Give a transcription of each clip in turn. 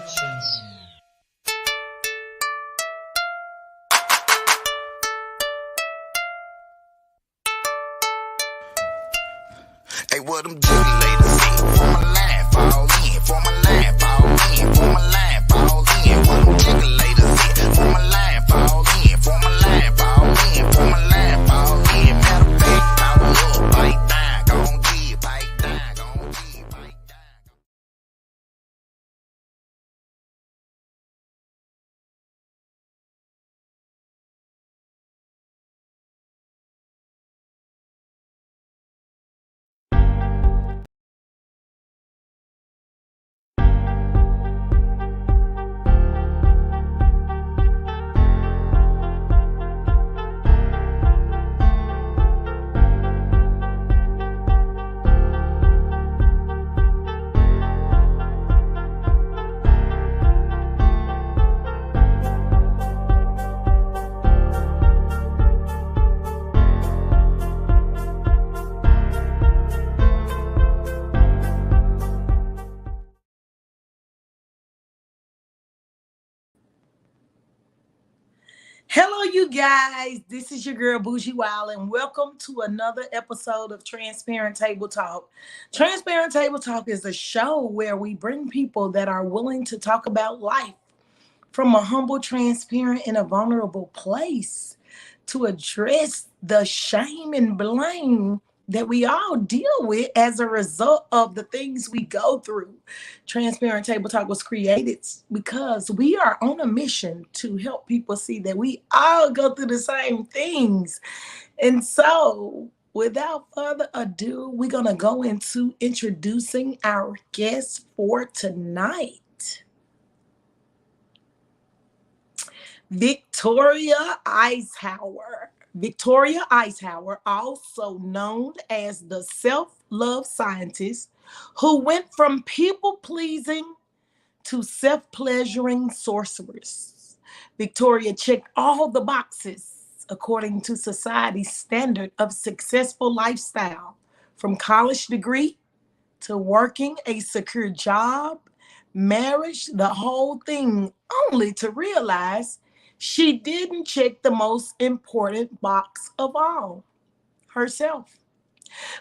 Productions. Hey, what them Bougiewild say? For my line, fall in. For my line, fall in. For my line, fall in. What them Bougiewild say? For my line, fall in. For my line, fall in. For my line, fall in. Matter of fact, power up, bite down, gon' G, bite down, gon' G, bite down. Hello, you guys. This is your girl Bougiewild, and welcome to another episode of Transparent Table Talk. Transparent Table Talk is a show where we bring people that are willing to talk about life from a humble, transparent, and a vulnerable place to address the shame and blame that we all deal with as a result of the things we go through. Transparent Table Talk was created because we are on a mission to help people see that we all go through the same things. And so, without further ado, we're going to go into introducing our guest for tonight. Victoria Icenhower. Victoria Icenhower, also known as the self-love scientist, who went from people-pleasing to self-pleasuring sorceress. Victoria checked all the boxes according to society's standard of successful lifestyle, from college degree to working a secure job, marriage, the whole thing, only to realize she didn't check the most important box of all, herself.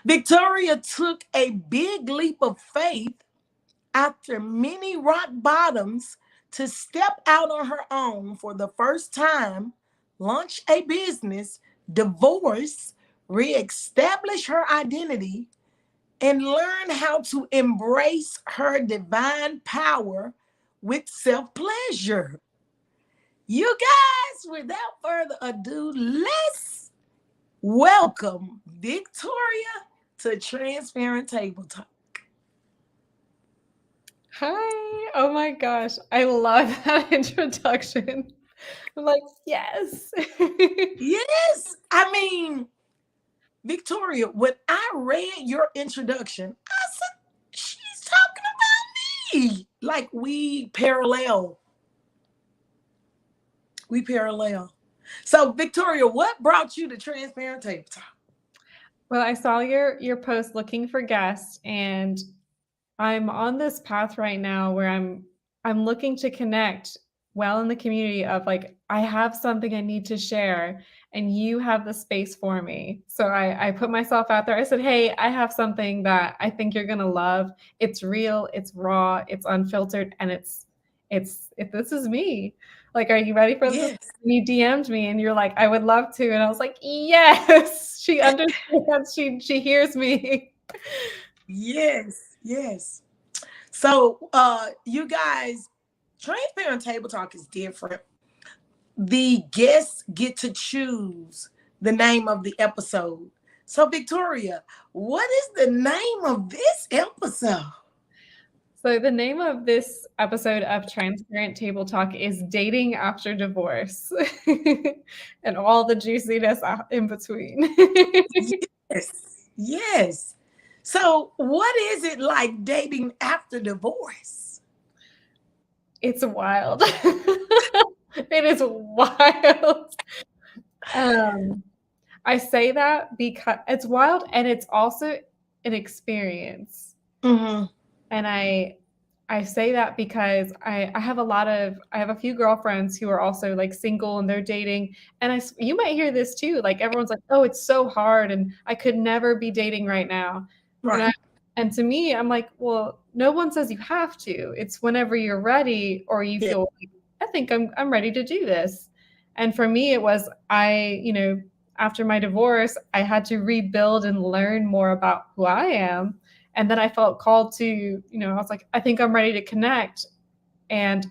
Victoria took a big leap of faith after many rock bottoms to step out on her own for the first time, launch a business, divorce, reestablish her identity, and learn how to embrace her divine power with self-pleasure. You guys, without further ado, let's welcome Victoria to Transparent Table Talk. Hi. Oh my gosh. I love that introduction. I'm like, yes. Yes, I mean, Victoria, when I read your introduction, I said, she's talking about me. Like we parallel. We parallel. So, Victoria, what brought you to Transparent Table Talk? Well, I saw your post looking for guests, and I'm on this path right now where I'm looking to connect well in the community of like I have something I need to share and you have the space for me. So I put myself out there. I said, hey, I have something that I think you're gonna love. It's real, it's raw, it's unfiltered, and this is me. Like, are you ready for this? Yes. And you DM'd me and you're like, I would love to. And I was like, yes, she understands, she hears me. Yes, yes. So, you guys, Transparent Table Talk is different. The guests get to choose the name of the episode. So, Victoria, what is the name of this episode? So the name of this episode of Transparent Table Talk is Dating After Divorce and all the juiciness in between. Yes, yes. So, what is it like dating after divorce? It's wild. It is wild. I say that because it's wild and it's also an experience. Mm-hmm. And I I say that because I have a few girlfriends who are also like single and they're dating. And you might hear this too. Like everyone's like, oh, it's so hard and I could never be dating right now. And Right. and to me, I'm like, well, no one says you have to. It's whenever you're ready or you Yeah. feel like, I think I'm ready to do this. And for me, it was after my divorce, I had to rebuild and learn more about who I am. And then I felt called to, I was like, I think I'm ready to connect. And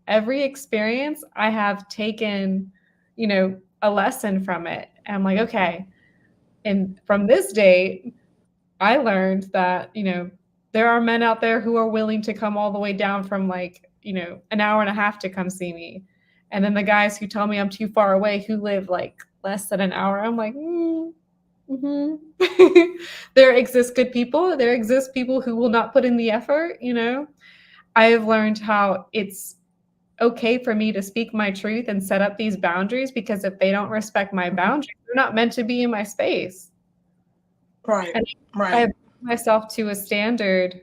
every experience I have taken, a lesson from it. And I'm like, okay. And from this date, I learned that, there are men out there who are willing to come all the way down from like, an hour and a half to come see me. And then the guys who tell me I'm too far away who live like less than an hour, I'm like, mm-hmm. There exist good people. There exist people who will not put in the effort, I have learned how it's okay for me to speak my truth and set up these boundaries because if they don't respect my boundaries, they're not meant to be in my space. Right. And I Right. have put myself to a standard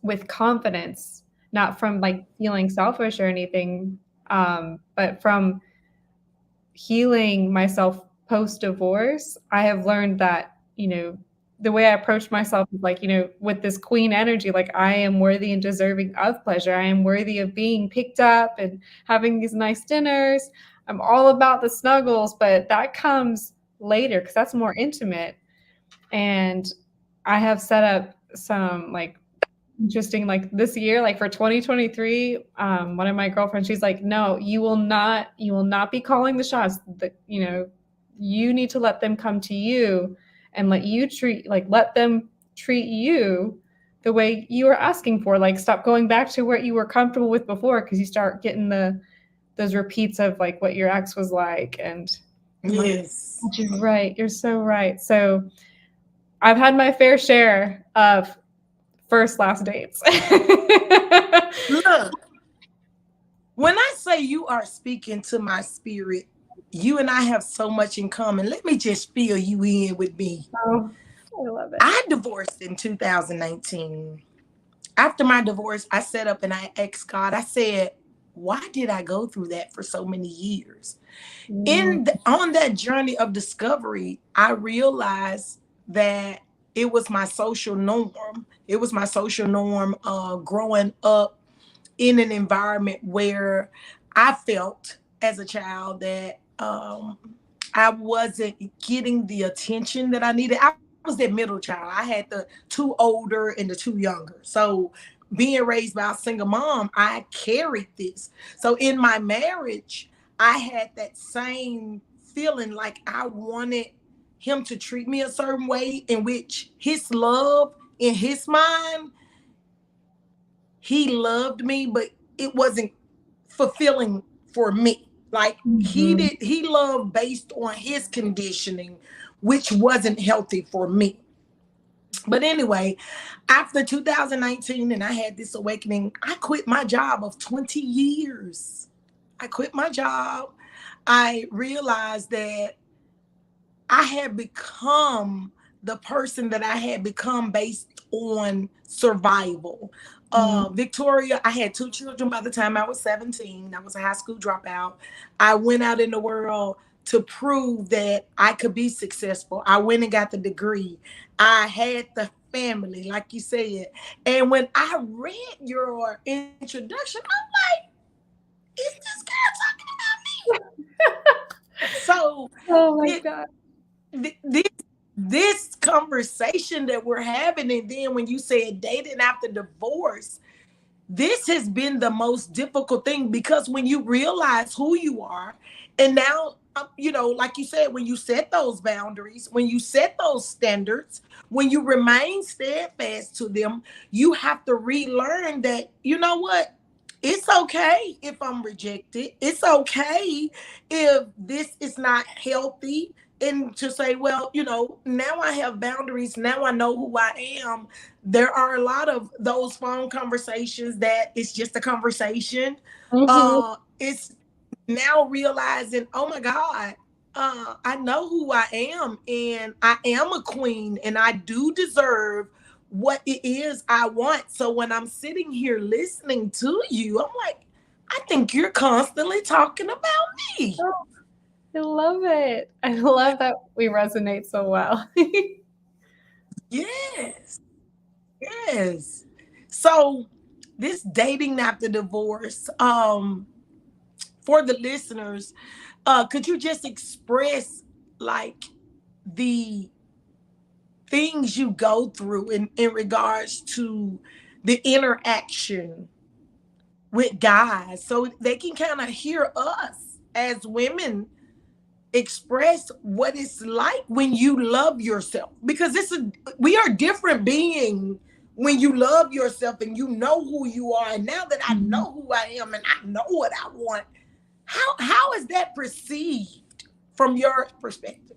with confidence, not from like feeling selfish or anything, but from healing myself post divorce. I have learned that, the way I approach myself is like, with this queen energy, like I am worthy and deserving of pleasure. I am worthy of being picked up and having these nice dinners. I'm all about the snuggles, but that comes later because that's more intimate. And I have set up some like interesting, like this year, like for 2023, one of my girlfriends, she's like, no, you will not be calling the shots. You need to let them come to you and let them treat you the way you were asking for. Like stop going back to what you were comfortable with before because you start getting those repeats of like what your ex was like. And I'm like, Yes. you're right. You're so right. So I've had my fair share of first last dates. Look, when I say you are speaking to my spirit, you and I have so much in common. Let me just fill you in with me. Oh, I love it. I divorced in 2019. After my divorce, I sat up and I asked God, I said, why did I go through that for so many years? Mm, On that journey of discovery, I realized that it was my social norm. It was my social norm growing up in an environment where I felt as a child that I wasn't getting the attention that I needed. I was that middle child. I had the two older and the two younger. So being raised by a single mom, I carried this. So in my marriage, I had that same feeling like I wanted him to treat me a certain way in which his love in his mind, he loved me, but it wasn't fulfilling for me. Like mhm, he loved based on his conditioning, which wasn't healthy for me. But anyway, after 2019 and I had this awakening, I quit my job of 20 years. I quit my job. I realized that I had become the person that I had become based on survival. mm, Victoria, I had two children by the time I was 17. I was a high school dropout. I went out in the world to prove that I could be successful. I went and got the degree. I had the family, like you said. And when I read your introduction, I'm like, is this girl talking about me? So oh my it, god. this conversation that we're having, and then when you said dating after divorce, this has been the most difficult thing because when you realize who you are, and now like you said, when you set those boundaries, when you set those standards, when you remain steadfast to them, you have to relearn that, you know what, it's okay if I'm rejected. It's okay if this is not healthy. And to say, well, now I have boundaries. Now I know who I am. There are a lot of those phone conversations that it's just a conversation. Mhm, It's now realizing, oh my God, I know who I am and I am a queen and I do deserve what it is I want. So when I'm sitting here listening to you, I'm like, I think you're constantly talking about me. Oh, I love it. I love that we resonate so well. Yes. Yes. So this dating after divorce, for the listeners, could you just express like the things you go through in regards to the interaction with guys so they can kind of hear us as women express what it's like when you love yourself, because we are different being when you love yourself and you know who you are, and now that I Mhm. know who I am and I know what I want, how is that perceived from your perspective?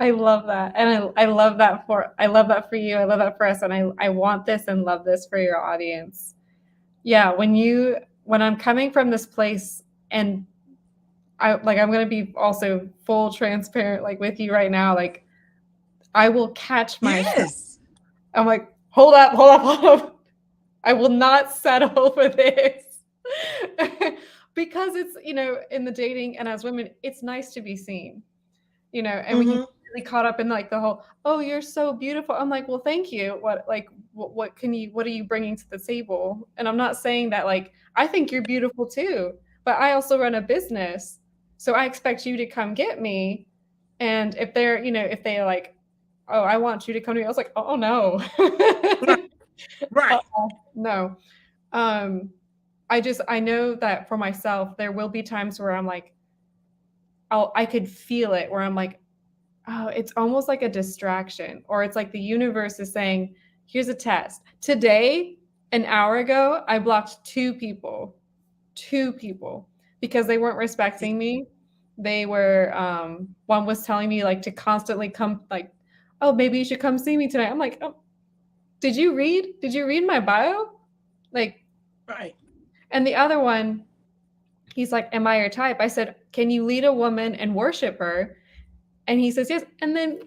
I love that. And I love that for you. I love that for us. And I want this and love this for your audience. Yeah, when I'm coming from this place and I'm gonna be also full transparent like with you right now, like I will catch myself. Yes. I'm like, hold up, hold up, hold up. I will not settle for this. Because it's, in the dating and as women, it's nice to be seen, and we can get Mm-hmm. really caught up in like the whole, oh, you're so beautiful. I'm like, well, thank you. What are you bringing to the table? And I'm not saying that like, I think you're beautiful too, but I also run a business. So I expect you to come get me. And if they like, oh, I want you to come to me, I was like, oh no. Right. Right. No. Um, I know that for myself, there will be times where I'm like, I could feel it where I'm like, oh, it's almost like a distraction, or it's like the universe is saying, here's a test. Today, an hour ago, I blocked two people because they weren't respecting me. They were, one was telling me like to constantly come, like, oh, maybe you should come see me tonight. I'm like, oh, did you read my bio? Like, Right. and the other one, he's like, am I your type? I said, can you lead a woman and worship her? And he says, yes. And then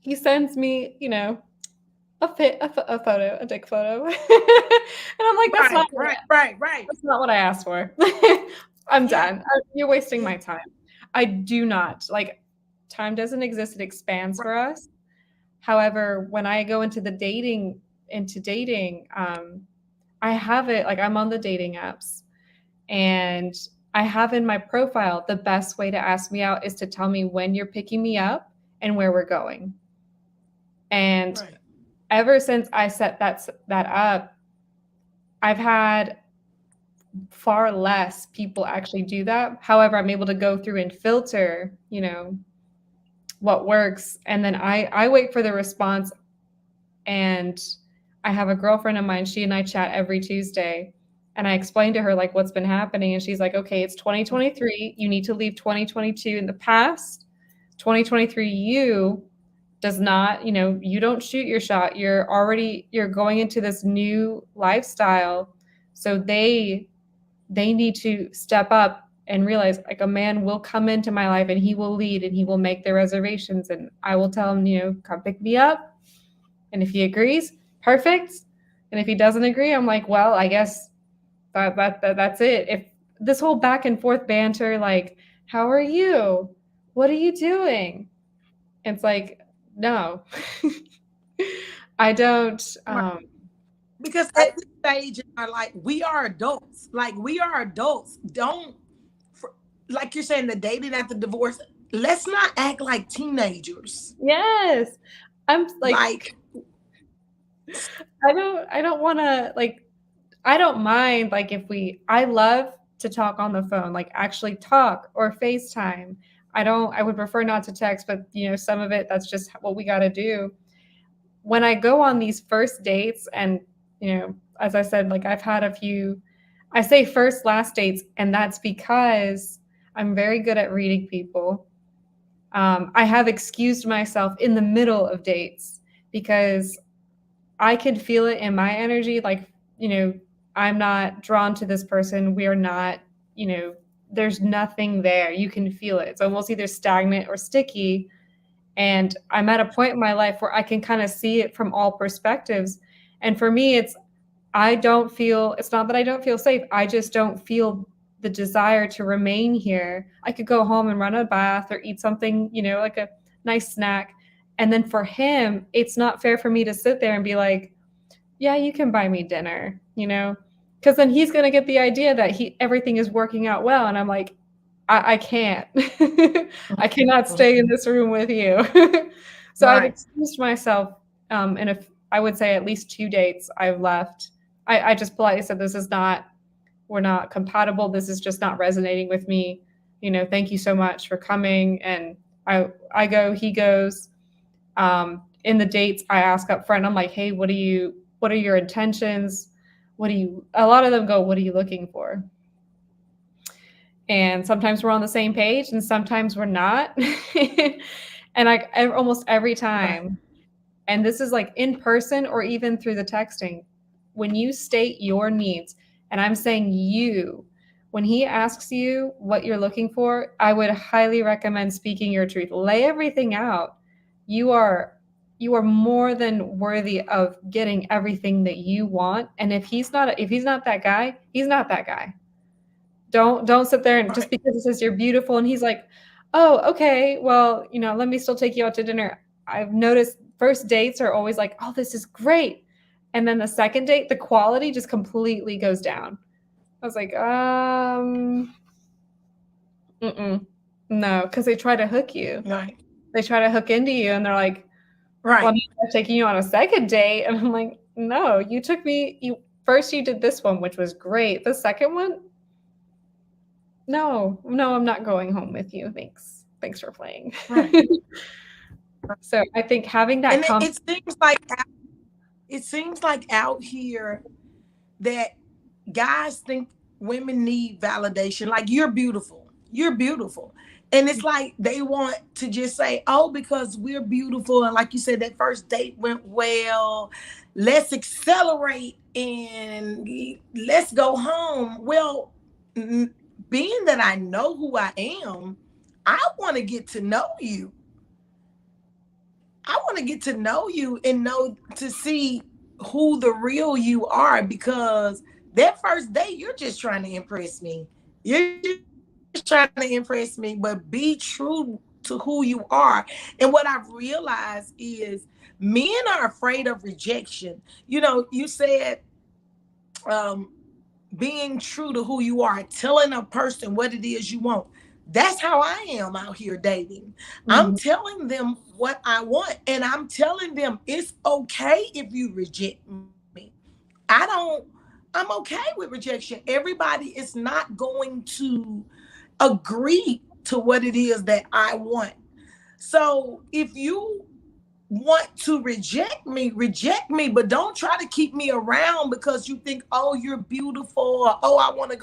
he sends me, a photo, a dick photo. And I'm like, Right. Right. Right. Right. that's not what I asked for. I'm Yeah. done. You're wasting Yeah. my time. I do not like, time doesn't exist. It expands Right. for us. However, when I go into dating, I have it like I'm on the dating apps and I have in my profile the best way to ask me out is to tell me when you're picking me up and where we're going. And Right. ever since I set that up, I've had far less people actually do that. However, I'm able to go through and filter, what works. And then I wait for the response. And I have a girlfriend of mine, she and I chat every Tuesday. And I explained to her like what's been happening. And she's like, okay, it's 2023. You need to leave 2022 in the past. 2023 you does not, you don't shoot your shot. You're going into this new lifestyle. So they need to step up and realize like a man will come into my life and he will lead and he will make the reservations and I will tell him, come pick me up. And if he agrees, perfect. And if he doesn't agree, I'm like, well, I guess that's it. If this whole back and forth banter, like, how are you? What are you doing? It's like, no, I don't. Right. Because I, at this stage in our life, we are adults. Like we are adults. Don't like you're saying the dating after divorce. Let's not act like teenagers. yes, I'm like, Like I don't want to like. I don't mind like if I love to talk on the phone, like actually talk or FaceTime. I would prefer not to text, but some of it, that's just what we got to do. When I go on these first dates and, as I said, like I've had a few, I say first, last dates, and that's because I'm very good at reading people. I have excused myself in the middle of dates because I could feel it in my energy. Like, I'm not drawn to this person. We are not, you know, there's nothing there. You can feel it. It's almost either stagnant or sticky. And I'm at a point in my life where I can kind of see it from all perspectives. And for me, it's not that I don't feel safe. I just don't feel the desire to remain here. I could go home and run a bath or eat something, like a nice snack. And then for him, it's not fair for me to sit there and be like, yeah, you can buy me dinner, because then he's going to get the idea that everything is working out well. And I'm like, I can't. I cannot stay in this room with you. So I've Right. excused myself, and I would say at least 2 dates I've left. I just politely said, we're not compatible. This is just not resonating with me. Thank you so much for coming. And I go, he goes. In the dates, I ask up front, I'm like, hey, what are your intentions? A lot of them go, what are you looking for? And sometimes we're on the same page and sometimes we're not. And almost every time, and this is like in person or even through the texting, when you state your needs, and I'm saying when he asks you what you're looking for, I would highly recommend speaking your truth. Lay everything out. You are more than worthy of getting everything that you want. And if he's not that guy, he's not that guy. Don't sit there and just because it says you're beautiful and he's like, oh, okay, well, let me still take you out to dinner. I've noticed first dates are always like, oh, this is great. And then the second date, the quality just completely goes down. I was like, no, because they try to hook you. Right. They try to hook into you and they're like, Right. well, I'm taking you on a second date. And I'm like, no, you did this one, which was great. The second one, no, I'm not going home with you. Thanks for playing. Right. So I think having that And it seems like out here that guys think women need validation. Like, you're beautiful. You're beautiful. And it's like they want to just say, oh, because we're beautiful. And like you said, that first date went well. Let's accelerate and let's go home. Well, being that I know who I am, I want to get to know you. I want to get to know you and know to see who the real you are, because that first date, you're just trying to impress me. You're just trying to impress me, but be true to who you are. And what I've realized is men are afraid of rejection. You said being true to who you are, telling a person what it is you want. That's how I am out here dating. I'm telling them what I want, and I'm telling them it's okay if you reject me. I'm okay with rejection. Everybody is not going to agree to what it is that I want. So if you want to reject me, but don't try to keep me around because you think, oh, you're beautiful, or oh, I want to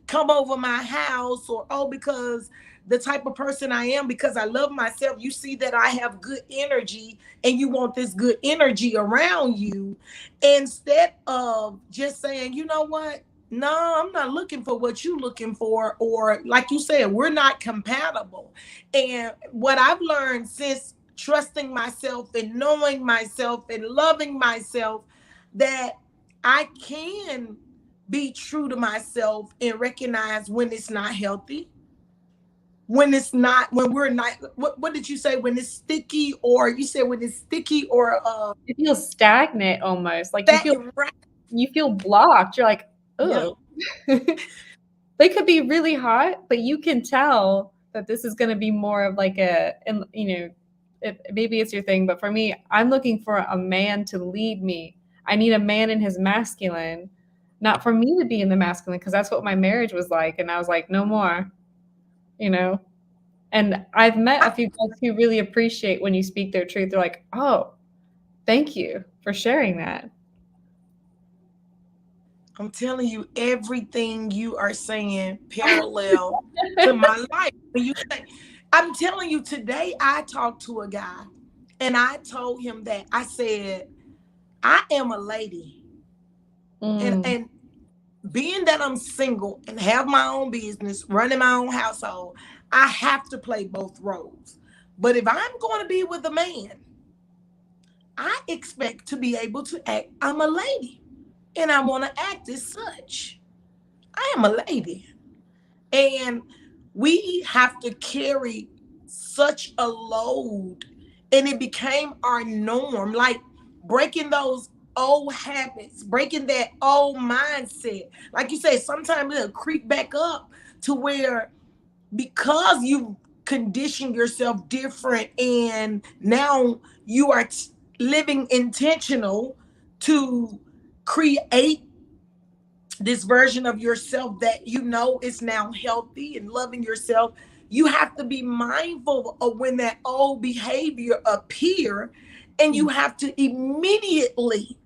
come over my house, or oh, because the type of person I am, because I love myself, you see that I have good energy and you want this good energy around you, instead of just saying, you know what? No, I'm not looking for what you're looking for. Or like you said, we're not compatible. And what I've learned since trusting myself and knowing myself and loving myself, that I can be true to myself and recognize when it's not healthy, when we're not, what did you say, when it's sticky, or you said when it's sticky, or it feels stagnant almost. Like that, you feel blocked. You're like, oh. Yeah. They could be really hot, but you can tell that this is going to be more of like maybe it's your thing, but for me, I'm looking for a man to lead me. I need a man in his masculine, not for me to be in the masculine, because that's what my marriage was like. And I was like, no more, And I've met a few guys who really appreciate when you speak their truth. They're like, oh, thank you for sharing that. I'm telling you, everything you are saying parallel to my life. I'm telling you, today I talked to a guy and I told him that, I said, I am a lady. And being that I'm single and have my own business, running my own household, I have to play both roles. But if I'm going to be with a man, I expect to be able to act. I'm a lady and I want to act as such. I am a lady. And we have to carry such a load. And it became our norm, like breaking those old habits, breaking that old mindset. Like you say, sometimes it'll creep back up to where because you condition yourself different and now you are living intentional to create this version of yourself that you know is now healthy and loving yourself. You have to be mindful of when that old behavior appear, and you have to immediately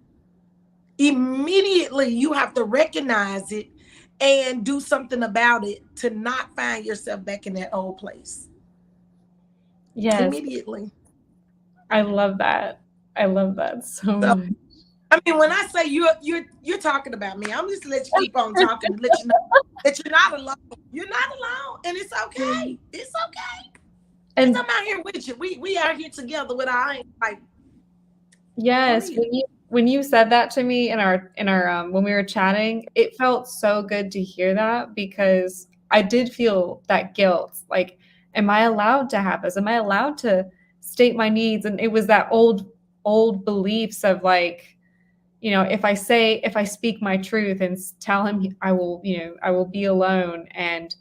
you have to recognize it and do something about it to not find yourself back in that old place. Yes, Immediately. I love that. I love that so So much. I mean, when I say you're talking about me, I'm just let you keep on talking to let you know that you're not alone. You're not alone, and it's okay. It's okay. Cause And I'm out here with you. We are here together with our like for yes, real. when you said that to me in our when we were chatting, it felt so good to hear that because I did feel that guilt. Like, am I allowed to have this? Am I allowed to state my needs? And it was that old beliefs of like, you know, if I speak my truth and tell him I will, you know, I will be alone. And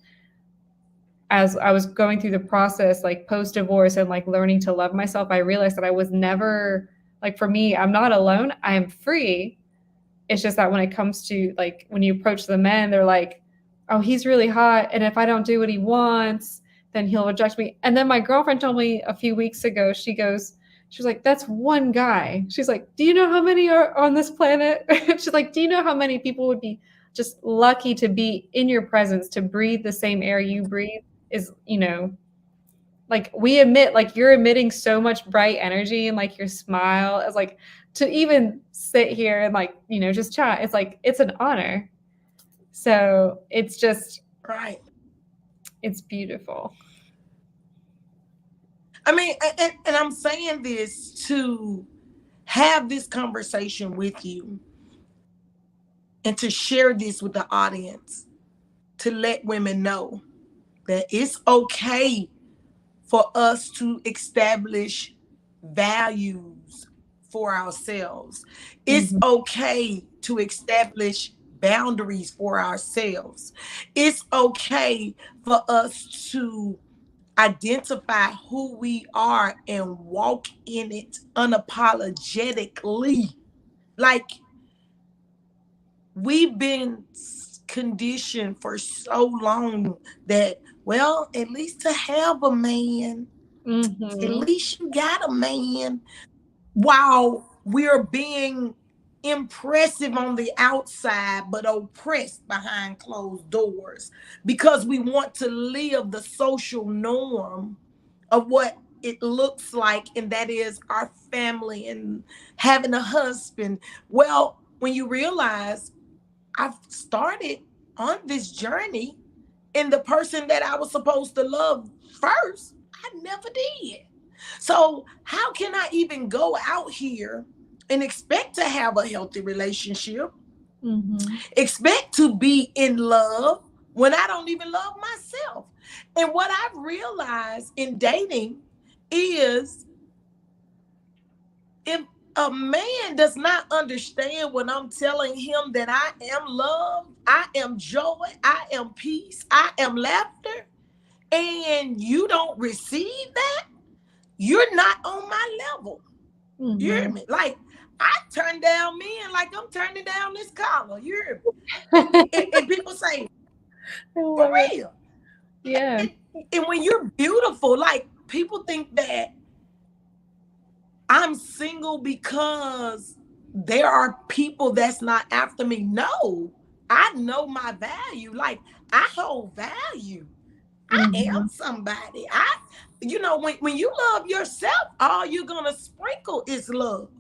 as I was going through the process, like post divorce and like learning to love myself, I realized that I was never like, for me, I'm not alone. I am free. It's just that when it comes to like, when you approach the men, they're like, oh, he's really hot. And if I don't do what he wants, then he'll reject me. And then my girlfriend told me a few weeks ago, she was like, that's one guy. She's like, do you know how many are on this planet? She's like, do you know how many people would be just lucky to be in your presence, to breathe the same air you breathe? Is, you know, like we emit, like you're emitting so much bright energy and like your smile is like, to even sit here and like, you know, just chat, it's like, it's an honor. So it's just, Right. it's beautiful. I mean, and I'm saying this to have this conversation with you and to share this with the audience to let women know that it's okay for us to establish values for ourselves. It's Mhm. okay to establish boundaries for ourselves. It's okay for us to identify who we are and walk in it unapologetically. Like we've been conditioned for so long that, well, at least to have a man, at Mhm. least you got a man, while we're being impressive on the outside but oppressed behind closed doors because we want to live the social norm of what it looks like, and that is our family and having a husband. Well, when you realize I've started on this journey and the person that I was supposed to love first, I never did. So, how can I even go out here and expect to have a healthy relationship, Mhm. expect to be in love when I don't even love myself? And what I've realized in dating is if a man does not understand when I'm telling him that I am love, I am joy, I am peace, I am laughter, and you don't receive that, you're not on my level. You hear Mhm. me? Like I turn down men like I'm turning down this collar. You hear me? And people say, I for love it. real. Yeah. And, and when you're beautiful, like people think that I'm single because there are people that's not after me. No, I know my value. Like I hold value. I am Mhm. somebody. When you love yourself, all you're gonna sprinkle is love.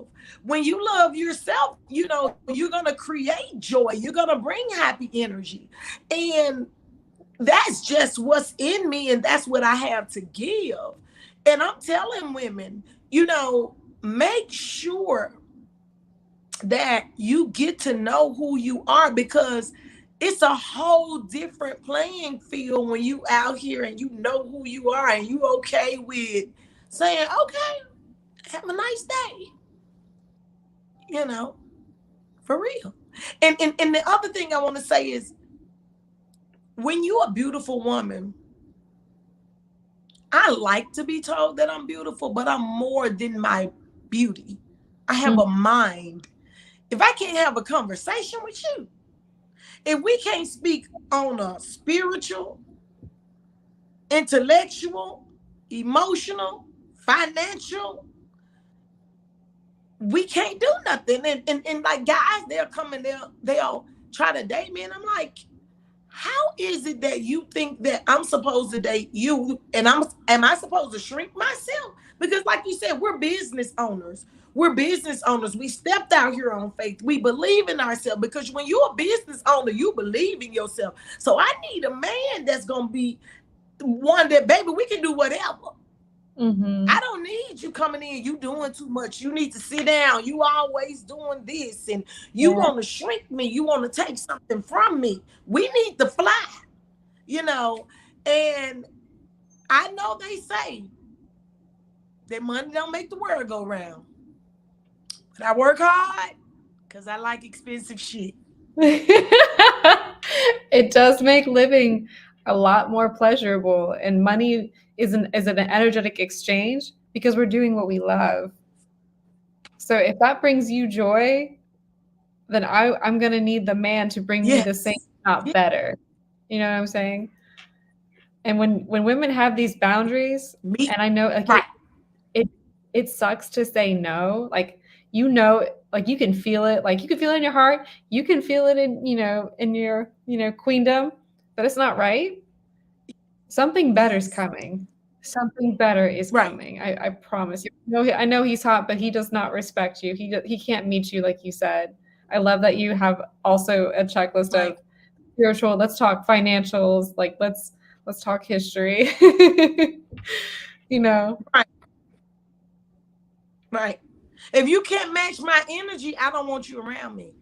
When you love yourself, you're gonna create joy. You're gonna bring happy energy. And that's just what's in me, and that's what I have to give. And I'm telling women, make sure that you get to know who you are, because it's a whole different playing field when you out here and you know who you are and you okay with saying, okay, have a nice day, you know, for real. And the other thing I want to say is, when you're a beautiful woman, I like to be told that I'm beautiful, but I'm more than my beauty. I have a mind. If I can't have a conversation with you, if we can't speak on a spiritual, intellectual, emotional, financial, we can't do nothing. And like guys, they'll come and they'll try to date me. And I'm like, how is it that you think that I'm supposed to date you, and am I supposed to shrink myself? Because like you said, we're business owners. We're business owners. We stepped out here on faith. We believe in ourselves, because when you're a business owner, you believe in yourself. So I need a man that's gonna be one that, baby, we can do whatever. I don't need you coming in, you doing too much. You need to sit down. You always doing this, and you want to shrink me. You want to take something from me. We need to fly, you know. And I know they say that money don't make the world go round, but I work hard because I like expensive shit. It does make living a lot more pleasurable, and money is an energetic exchange because we're doing what we love. So if that brings you joy, then I'm gonna need the man to bring me the same, Yes. not better. You know what I'm saying? And when women have these boundaries, Me. and I know like Right. it sucks to say no. Like you can feel it. Like you can feel it in your heart. You can feel it in your queendom, but it's not right. Something better is Yes. coming. Something better is Right. coming. I promise you. No, I know he's hot, but he does not respect you. He can't meet you like you said. I love that you have also a checklist Right. of spiritual. Let's talk financials. Like let's talk history. you know. Right. Right. If you can't match my energy, I don't want you around me.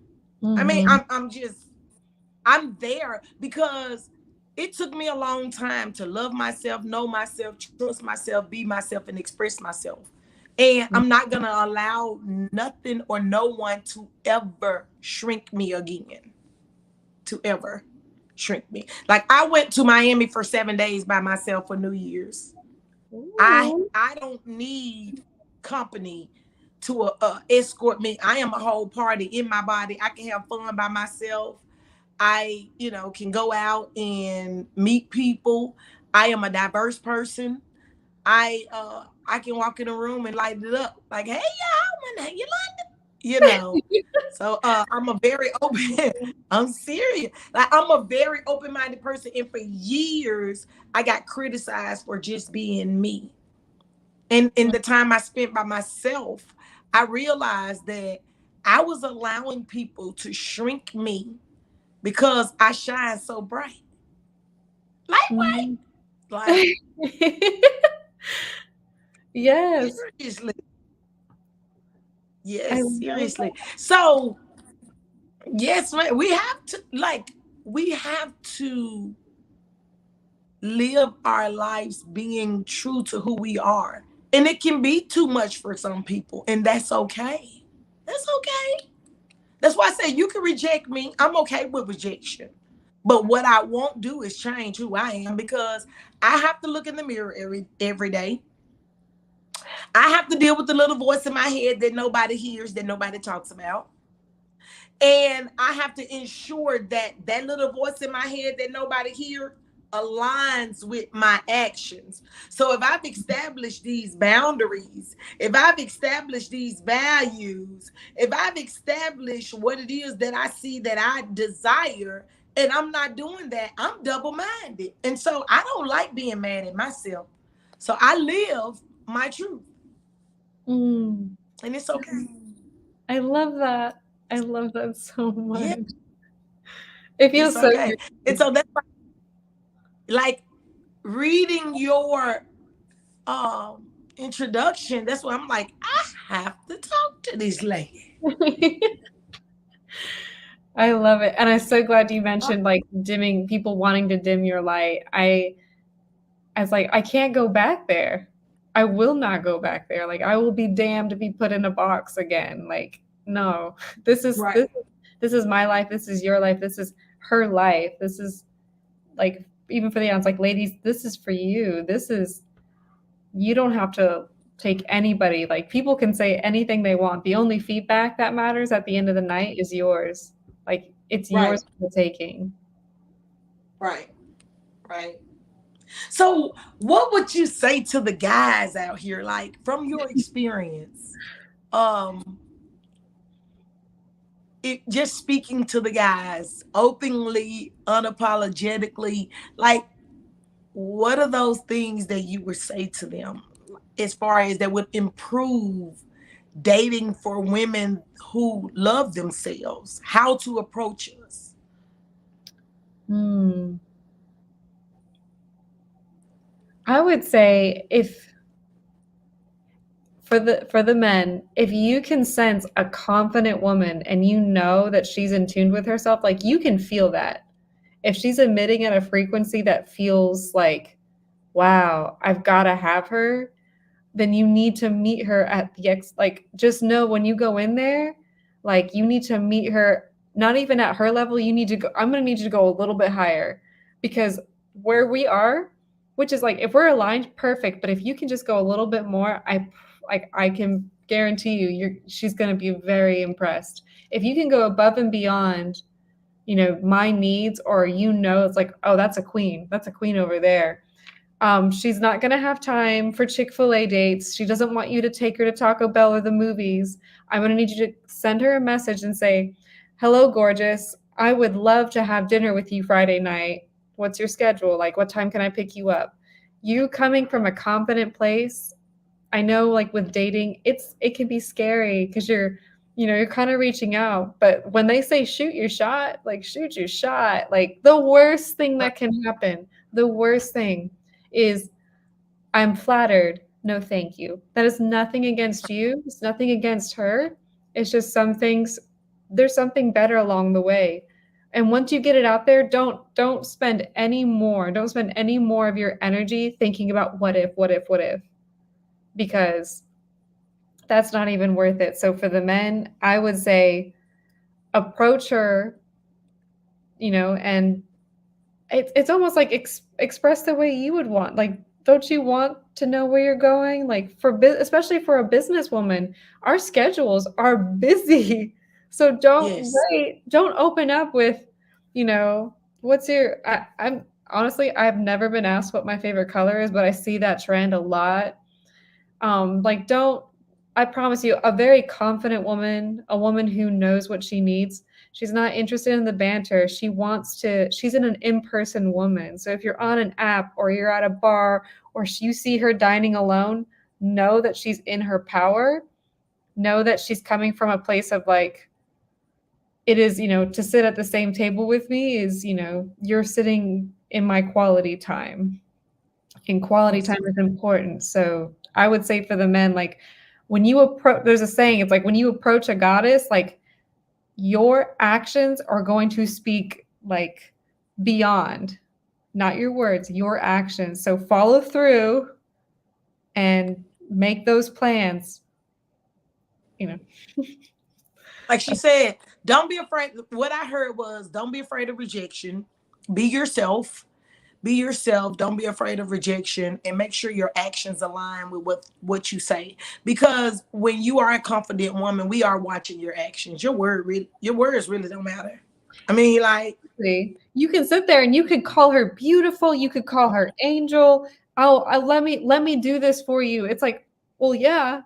I mean, Mhm. I'm there because it took me a long time to love myself, know myself, trust myself, be myself, and express myself. And I'm not gonna allow nothing or no one to ever shrink me again. To ever shrink me. Like, I went to Miami for 7 days by myself for New Year's. Ooh. I don't need company to escort me. I am a whole party in my body. I can have fun by myself. I, can go out and meet people. I am a diverse person. I can walk in a room and light it up. Like, hey y'all, when you like So I'm a very open, I'm serious. Like, I'm a very open-minded person. And for years, I got criticized for just being me. And in the time I spent by myself, I realized that I was allowing people to shrink me because I shine so bright. Lightweight. Mhm. Like, Yes. seriously. I Yes, love seriously. So, yes, we have to live our lives being true to who we are. And it can be too much for some people, and that's okay. That's okay. That's why I say you can reject me. I'm okay with rejection. But what I won't do is change who I am, because I have to look in the mirror every day. I have to deal with the little voice in my head that nobody hears, that nobody talks about. And I have to ensure that that little voice in my head that nobody hears aligns with my actions. So if I've established these boundaries, if I've established these values, if I've established what it is that I see that I desire, and I'm not doing that, I'm double-minded. And so I don't like being mad at myself. So I live my truth, Mm. and it's okay. I love that. I love that so Yeah, much. It it's feels so okay. And good. so that's like reading your introduction. That's why I'm like, I have to talk to this lady. I love it. And I'm so glad you mentioned like dimming people wanting to dim your light. I was like, I can't go back there. I will not go back there. Like I will be damned to be put in a box again. Like, no. This is Right, this is my life. This is your life. This is her life. This is like even for the audience, like ladies, this is for you. This is you don't have to take anybody. Like people can say anything they want. The only feedback that matters at the end of the night is yours. Like it's right, yours for the taking. right, right. So, what would you say to the guys out here, like from your experience? Um, just speaking to the guys openly, unapologetically, like what are those things that you would say to them as far as that would improve dating for women who love themselves, how to approach us? Hmm. I would say if for the men, if you can sense a confident woman and you know that she's in tune with herself, like you can feel that. If she's emitting at a frequency that feels like, wow, I've got to have her, then you need to meet her at the like just know when you go in there, like you need to meet her not even at her level, you need to go I'm going to need you to go a little bit higher because where we are, which is like if we're aligned perfect, but if you can just go a little bit more, I can guarantee you she's going to be very impressed. If you can go above and beyond, my needs, or it's like, oh, that's a queen. That's a queen over there. She's not going to have time for Chick-fil-A dates. She doesn't want you to take her to Taco Bell or the movies. I'm going to need you to send her a message and say, hello, gorgeous. I would love to have dinner with you Friday night. What's your schedule? Like, what time can I pick you up? You coming from a confident place. I know like with dating, it can be scary because you're kind of reaching out, but when they say shoot your shot, like shoot your shot, like the worst thing Right, that can happen, the worst thing is I'm flattered. No, thank you. That is nothing against you. It's nothing against her. It's just there's something better along the way. And once you get it out there, don't spend any more of your energy thinking about what if, because that's not even worth it. So for the men, I would say approach her, and it's almost like express the way you would want. Like, don't you want to know where you're going? Like especially for a businesswoman, our schedules are busy. So yes, don't open up with, what's your, I'm honestly, I've never been asked what my favorite color is, but I see that trend a lot. Like don't I promise you, a very confident woman, a woman who knows what she needs, she's not interested in the banter. She's an in-person woman. So if you're on an app or you're at a bar or you see her dining alone, know that she's in her power. Know that she's coming from a place of like, it is, to sit at the same table with me is, you're sitting in my quality time, and quality time is important. So I would say for the men, like when you approach, there's a saying, it's like when you approach a goddess, like your actions are going to speak like beyond, not your words, your actions. So follow through and make those plans, you know. like she said, don't be afraid. What I heard was, don't be afraid of rejection. Be yourself. Be yourself. Don't be afraid of rejection, and make sure your actions align with what you say. Because when you are a confident woman, we are watching your actions. Your words really don't matter. I mean, like, You can sit there and you could call her beautiful, you could call her angel. Oh, let me do this for you. It's like, well, yeah.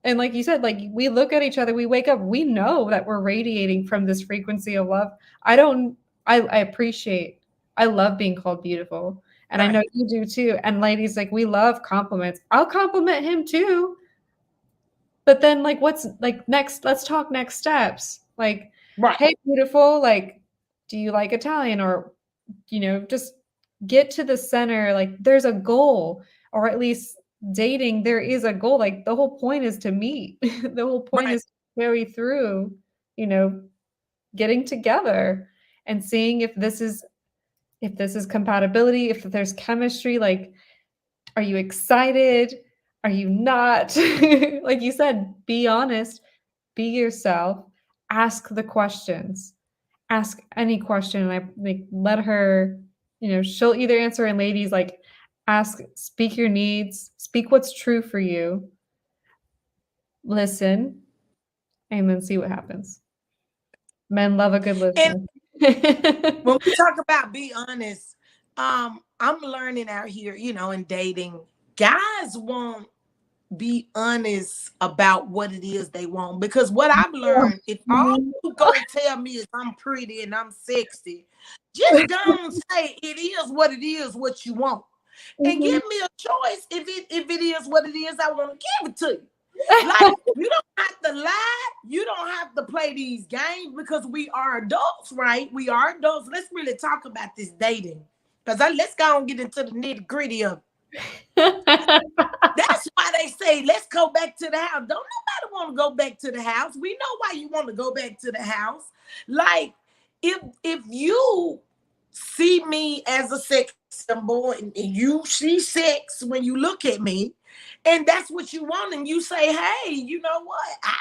And like you said, like we look at each other, we wake up, we know that we're radiating from this frequency of love. I don't, I appreciate, I love being called beautiful. And I know right, you do too. And ladies, like we love compliments. I'll compliment him too. But then like what's like next, let's talk next steps. Like, right, hey, beautiful, like, do you like Italian? Or, just get to the center. Like there's a goal, or at least dating, there is a goal. Like the whole point is to meet. The whole point Right. is to carry through, you know, getting together and seeing if this is compatibility, if there's chemistry, like are you excited? Are you not? Like you said, be honest, be yourself, ask the questions. Ask any question and I like let her, she'll either answer in ladies like speak your needs, speak what's true for you, listen, and then see what happens. Men love a good And listener. when we talk about be honest, I'm learning out here, in dating, guys won't be honest about what it is they want. Because what I've learned, if all you gonna tell me is I'm pretty and I'm sexy, just don't say it is what it is, what you want. And Mhm. give me a choice if it is what it is I want to give it to you. Like, you don't have to lie. You don't have to play these games because we are adults, right? We are adults. Let's really talk about this dating. Because let's go and get into the nitty-gritty of it. That's why they say, let's go back to the house. Don't nobody want to go back to the house. We know why you want to go back to the house. Like, if you see me as a sex symbol and you see sex when you look at me, and that's what you want, and you say, hey, you know what? I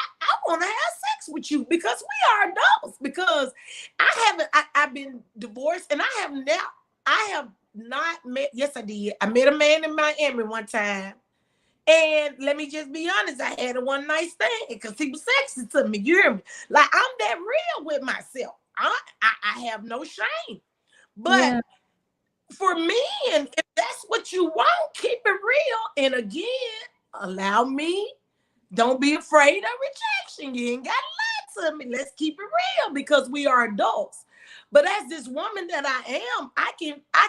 want to have sex with you because we are adults. Because I've been divorced and I have not met, yes, I did. I met a man in Miami one time. And let me just be honest, I had a one night stand because he was sexy to me. You hear me? Like, I'm that real with myself. I have no shame. But Yeah. for me, and if that's what you want, keep it real. And again, allow me. Don't be afraid of rejection. You ain't got to lie to me. Let's keep it real because we are adults. But as this woman that I am, I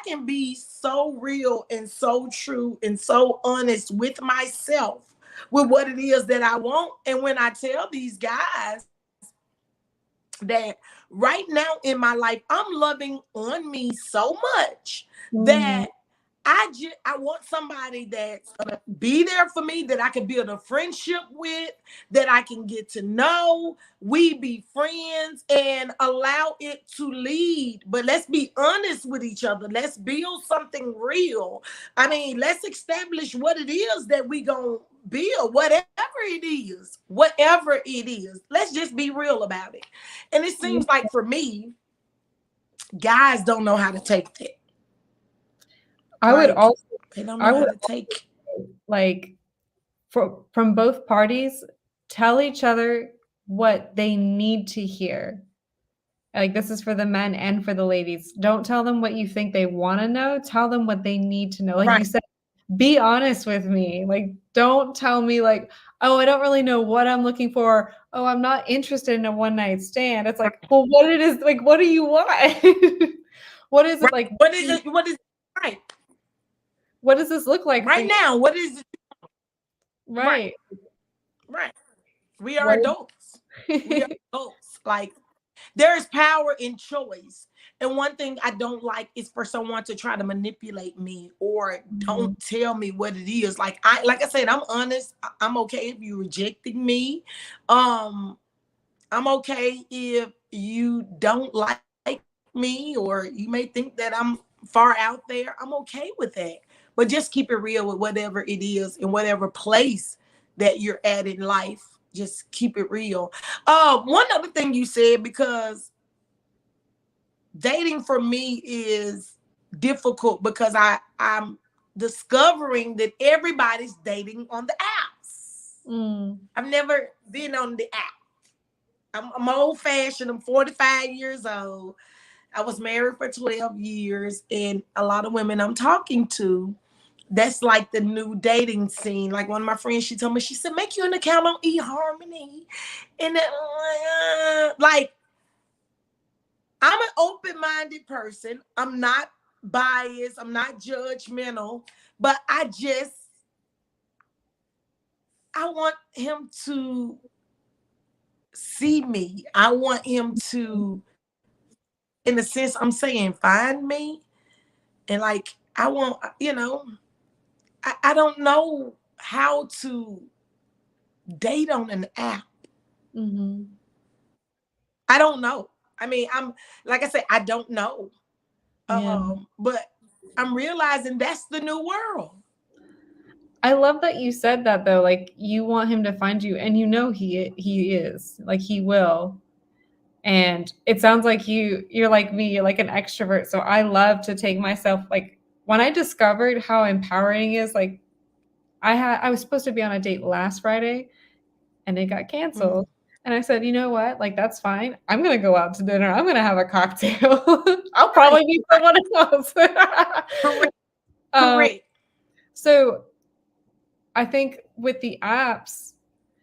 can be so real and so true and so honest with myself with what it is that I want. And when I tell these guys that right now in my life, I'm loving on me so much Mhm. that I want somebody that's gonna be there for me, that I can build a friendship with, that I can get to know. We be friends and allow it to lead. But let's be honest with each other. Let's build something real. I mean, let's establish what it is that we gonna build, whatever it is, whatever it is. Let's just be real about it. And it seems like for me, guys don't know how to take that. I would Like, also they don't know I how would to take. like from both parties, tell each other what they need to hear. Like this is for the men and for the ladies. Don't tell them what you think they want to know. Tell them what they need to know. Like Right. you said, be honest with me. Like don't tell me like, oh, I don't really know what I'm looking for. Oh, I'm not interested in a one night stand. It's like, well, what it is like, what do you want? What is it Right. like? What is it? What is right? What does this look like for Right you? now, what is it? Right. Right. Right. We are What adults. We are adults. Like, there is power in choice. And one thing I don't like is for someone to try to manipulate me or Mhm. don't tell me what it is. Like I said, I'm honest. I'm okay if you rejecting me. Um, I'm okay if you don't like me or you may think that I'm far out there. I'm okay with that. But just keep it real with whatever it is in whatever place that you're at in life. Just keep it real. One other thing you said, because dating for me is difficult because I'm discovering that everybody's dating on the apps. Mm. I've never been on the app. I'm old fashioned. I'm 45 years old. I was married for 12 years, and a lot of women I'm talking to, that's like the new dating scene. Like one of my friends, she told me, she said, make you an account on eHarmony. And like, I'm an open-minded person. I'm not biased. I'm not judgmental, but I want him to see me. I want him to, in a sense, I'm saying, find me. And like, I want, I don't know how to date on an app. Mm-hmm. I don't know. I mean, I'm like I said, I don't know. Yeah. But I'm realizing that's the new world. I love that you said that though. Like you want him to find you, and you know he is. Like he will. And it sounds like you're like me, you're like an extrovert. So I love to take myself like when I discovered how empowering it is, like I was supposed to be on a date last Friday and it got Mhm. canceled. And I said, you know what? Like that's fine. I'm gonna go out to dinner. I'm gonna have a cocktail. I'll Right. probably meet someone else. Correct. um, Correct. so I think with the apps,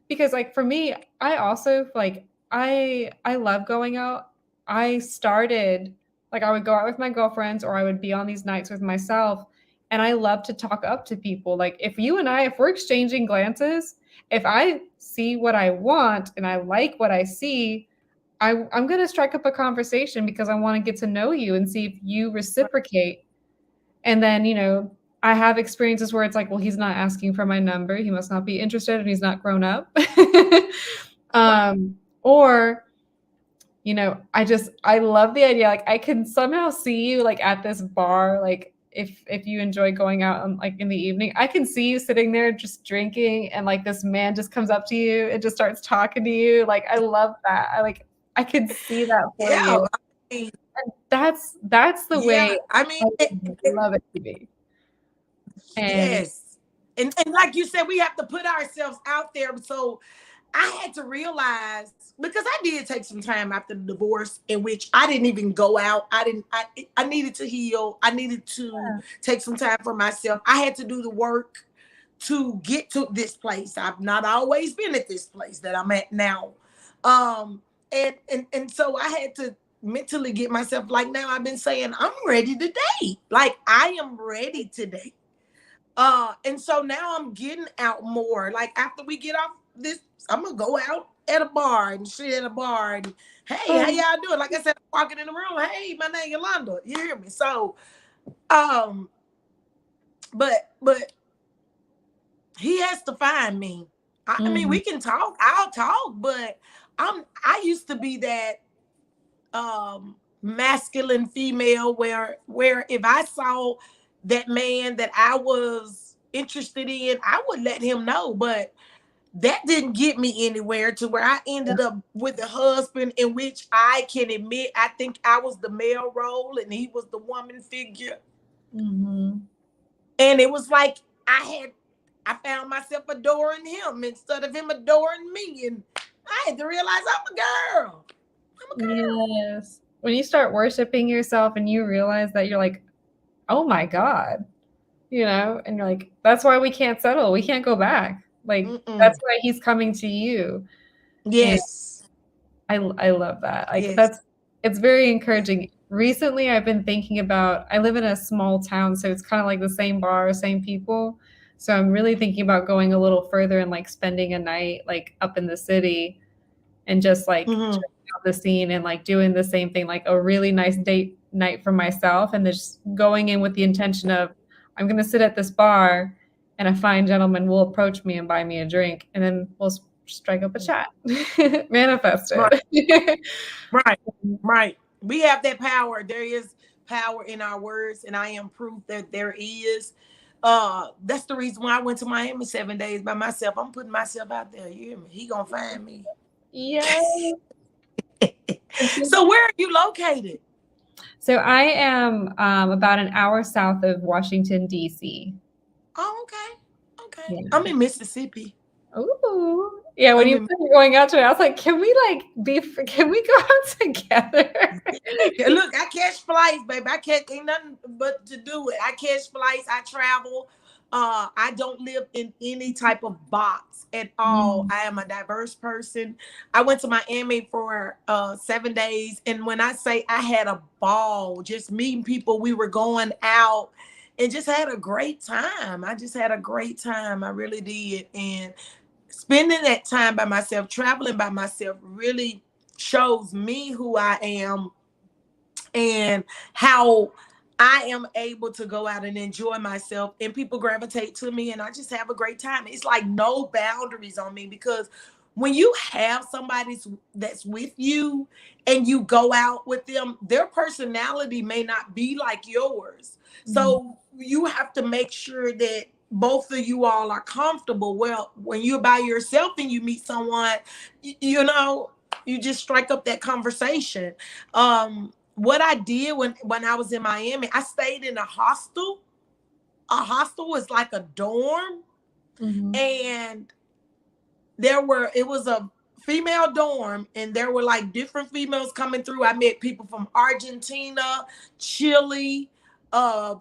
because like for me, I also like I love going out. I started like I would go out with my girlfriends or I would be on these nights with myself and I love to talk up to people. Like if we're exchanging glances, if I see what I want and I like what I see, I'm going to strike up a conversation because I want to get to know you and see if you reciprocate. And then, I have experiences where it's like, well, he's not asking for my number. He must not be interested and he's not grown up. Or, I love the idea. Like I can somehow see you like at this bar, like if you enjoy going out like in the evening, I can see you sitting there just drinking and like this man just comes up to you and just starts talking to you. Like I love that. I could see that for Yeah. you. I mean, That's the yeah. way I mean, I love it to be. And yes. And like you said, we have to put ourselves out there. So I had to realize because I did take some time after the divorce in which I didn't even go out. I needed to heal. I needed to take some time for myself. I had to do the work to get to this place. I've not always been at this place that I'm at now. And so I had to mentally get myself like now I've been saying I'm ready to date. Like I am ready to date. And so now I'm getting out more. Like after we get off this, I'm gonna go out at a bar and sit at a bar and hey, how y'all doing? Like I said, I'm walking in the room. Hey, my name Yolanda. You hear me? So, um, but he has to find me. I mean, we can talk. I'll talk, but I used to be that masculine female where if I saw that man that I was interested in, I would let him know. But that didn't get me anywhere to where I ended up with a husband in which I can admit I think I was the male role and he was the woman figure. Mhm. And it was like I found myself adoring him instead of him adoring me. And I had to realize I'm a girl. I'm a girl. Yes. When you start worshiping yourself and you realize that you're like, "Oh my God," and you're like, "That's why we can't settle. We can't go back." Like, Mm-mm. that's why he's coming to you. And Yes. I love that. Like, Yes. it's very encouraging. Recently, I've been thinking about I live in a small town, so it's kind of like the same bar, same people. So I'm really thinking about going a little further and like spending a night like up in the city and just like Mm-hmm. checking out the scene and like doing the same thing, like a really nice date night for myself, and just going in with the intention of I'm going to sit at this bar, and a fine gentleman will approach me and buy me a drink, and then we'll strike up a chat, manifest Right. it. Right. Right. We have that power. There is power in our words, and I am proof that there is. That's the reason why I went to Miami 7 days by myself. I'm putting myself out there. You hear me? He gonna find me. Yeah. So where are you located? So I am about an hour south of Washington, D.C. Oh, okay. Okay. Yeah. I'm in Mississippi. Ooh. Yeah, when I'm you in said you're going out to it, I was like, can we go out together? Look, I catch flights, baby. I can't ain't nothing but to do it. I catch flights, I travel. I don't live in any type of box at all. Mm, I am a diverse person. I went to Miami for 7 days, and when I say I had a ball, just meeting people, we were going out and just had a great time. I just had a great time. I really did. And spending that time by myself, traveling by myself, really shows me who I am and how I am able to go out and enjoy myself, and people gravitate to me, and I just have a great time. It's like no boundaries on me, because when you have somebody that's with you and you go out with them, their personality may not be like yours. Mhm. So you have to make sure that both of you all are comfortable. Well, when you're by yourself and you meet someone, you know, you just strike up that conversation. What I did when I was in Miami, I stayed in a hostel. A hostel was like a dorm, Mhm. and it was a female dorm, and there were like different females coming through. I met people from Argentina, Chile,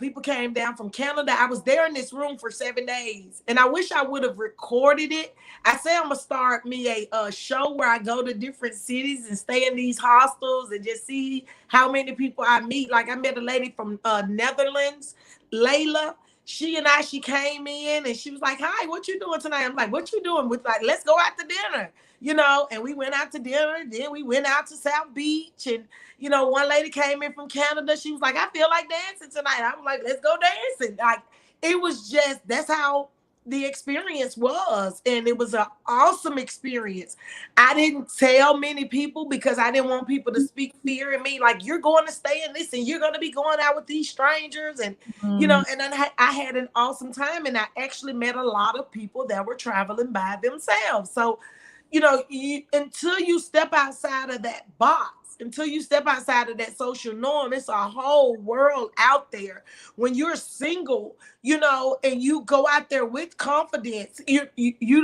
people came down from Canada. I was there in this room for 7 days, and I wish I would have recorded it. I say I'm gonna start me a show where I go to different cities and stay in these hostels and just see how many people I meet. Like, I met a lady from Netherlands, Layla. She came in and she was like, "Hi, what you doing tonight?" I'm like, "What you doing?" With like, "Let's go out to dinner," And we went out to dinner. Then we went out to South Beach, and one lady came in from Canada. She was like, "I feel like dancing tonight." I was like, "Let's go dancing." Like, it was just, that's how the experience was, and it was an awesome experience. I didn't tell many people because I didn't want people to speak fear in me, like, "You're going to stay in this and you're going to be going out with these strangers," and Mm. and then I had an awesome time, and I actually met a lot of people that were traveling by themselves. So, until you step outside of that box, until you step outside of that social norm, it's a whole world out there. When you're single, and you go out there with confidence, you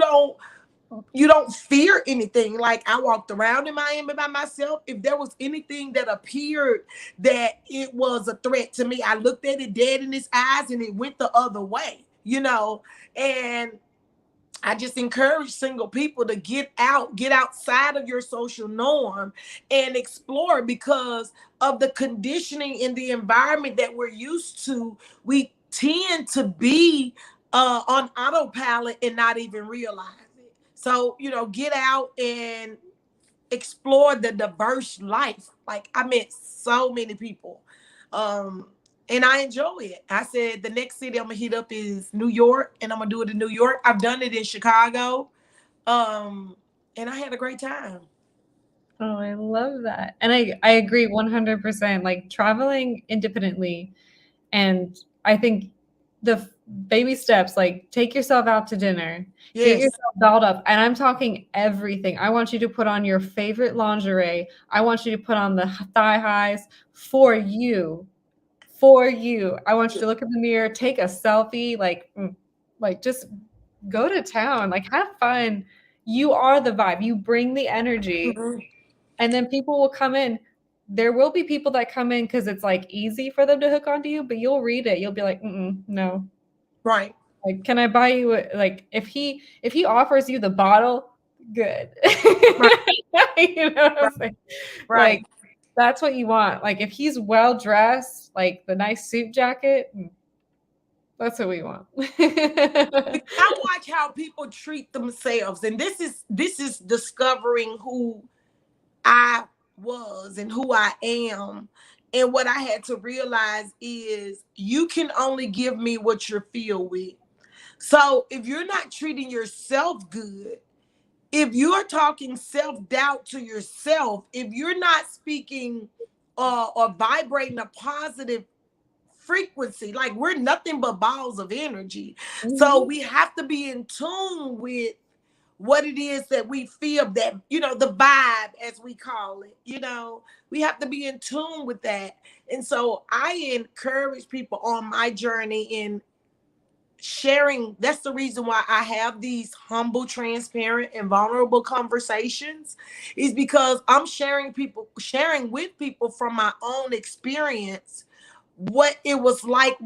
don't fear anything. Like, I walked around in Miami by myself. If there was anything that appeared that it was a threat to me, I looked at it dead in its eyes and it went the other way, and I just encourage single people to get outside of your social norm and explore, because of the conditioning in the environment that we're used to. We tend to be on autopilot and not even realize it. So, get out and explore the diverse life. Like, I met so many people. Um, and I enjoy it. I said the next city I'm gonna hit up is New York, and I'm gonna do it in New York. I've done it in Chicago. Um, and I had a great time. Oh, I love that. And I agree 100%. Like traveling independently, and I think the baby steps, like take yourself out to dinner, get Yes. yourself dolled up. And I'm talking everything. I want you to put on your favorite lingerie. I want you to put on the thigh highs for you. For you. I want you to look in the mirror, take a selfie, like just go to town, like have fun. You are the vibe. You bring the energy, Mhm. and then people will come in. There will be people that come in because it's like easy for them to hook onto you, but you'll read it. You'll be like, no. Right. Like, can I buy you like if he offers you the bottle, good. Right. You know what I'm saying? Like Right. that's what you want. Like if he's well dressed, like the nice suit jacket, that's what we want. Because I watch how people treat themselves, and this is discovering who I was and who I am. And what I had to realize is, you can only give me what you're filled with. So if you're not treating yourself good, if you're talking self-doubt to yourself, if you're not speaking or vibrating a positive frequency, like, we're nothing but balls of energy. So Mhm. we have to be in tune with what it is that we feel, that the vibe, as we call it. We have to be in tune with that. And so I encourage people on my journey in sharing. That's the reason why I have these humble, transparent, and vulnerable conversations, is because I'm sharing with people from my own experience what it was like,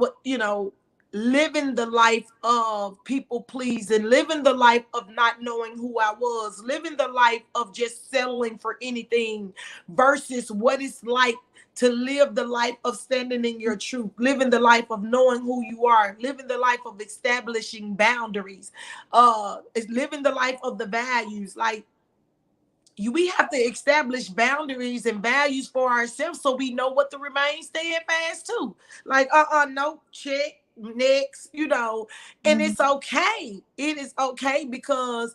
living the life of people pleasing, living the life of not knowing who I was, living the life of just settling for anything, versus what it's like to live the life of standing in your truth, living the life of knowing who you are, living the life of establishing boundaries, is living the life of the values. Like, we have to establish boundaries and values for ourselves so we know what to remain steadfast to. Like, no, check, next, and Mhm. it's okay. It is okay because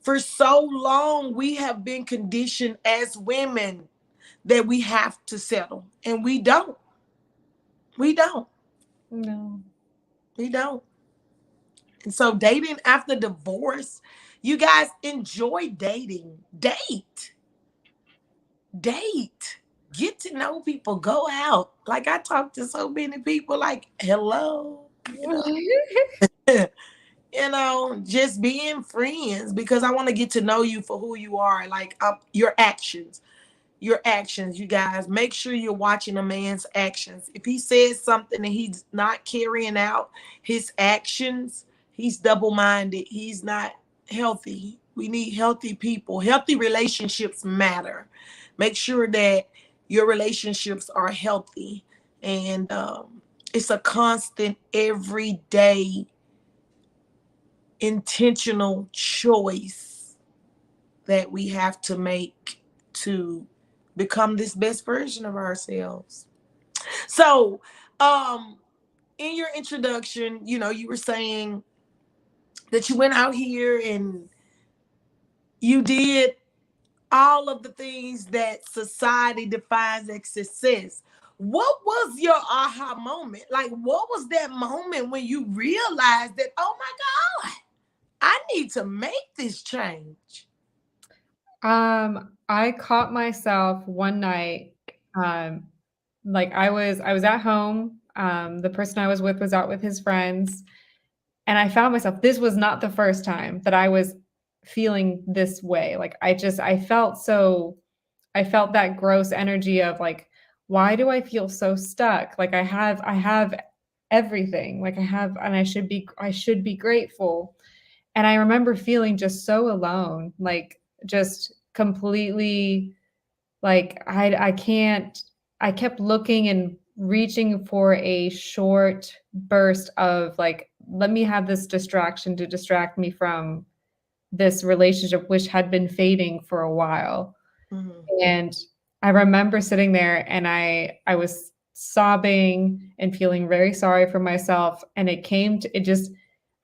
for so long we have been conditioned as women that we have to settle, and we don't. We don't. No. We don't. And so dating after divorce, you guys enjoy dating. Date. Get to know people. Go out. Like I talk to so many people. Like hello, just being friends because I want to get to know you for who you are. Like your actions. Your actions, you guys. Make sure you're watching a man's actions. If he says something and he's not carrying out his actions, he's double-minded. He's not healthy. We need healthy people. Healthy relationships matter. Make sure that your relationships are healthy. And it's a constant, everyday, intentional choice that we have to make to become this best version of ourselves. So, in your introduction, you were saying that you went out here and you did all of the things that society defines as success. What was your aha moment? Like, what was that moment when you realized that, oh my God, I need to make this change? I caught myself one night, um, like I was at home, the person I was with was out with his friends, and I found myself this was not the first time that I was feeling this way, like, I felt that gross energy of, like, "Why do I feel so stuck? Like, I have everything, like, and I should be grateful." And I remember feeling just so alone, like, just completely, like, I can't I kept looking and reaching for a short burst of, like, let me have this distraction to distract me from this relationship, which had been fading for a while. Mhm. And I remember sitting there and I was sobbing and feeling very sorry for myself, and it just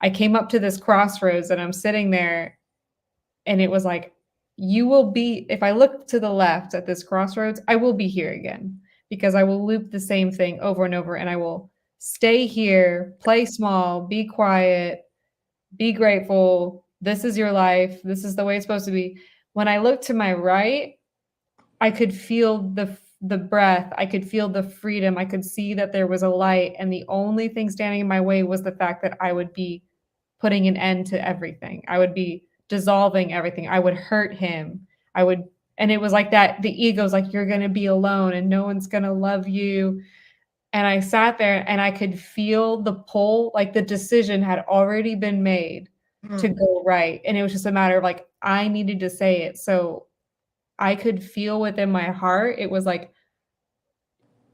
I came up to this crossroads and I'm sitting there and it was like, you will be if I look to the left at this crossroads, I will be here again because I will loop the same thing over and over and I will stay here, play small, be quiet, be grateful. This is your life. This is the way it's supposed to be. When I look to my right, I could feel the breath, I could feel the freedom, I could see that there was a light, and the only thing standing in my way was the fact that I would be putting an end to everything. I would be dissolving everything. I would hurt him. I would and it was like that the ego's like, "You're gonna be alone and no one's gonna love you." And I sat there and I could feel the pull, like the decision had already been made to Mhm. go right, and it was just a matter of, like, I needed to say it, so I could feel within my heart, it was like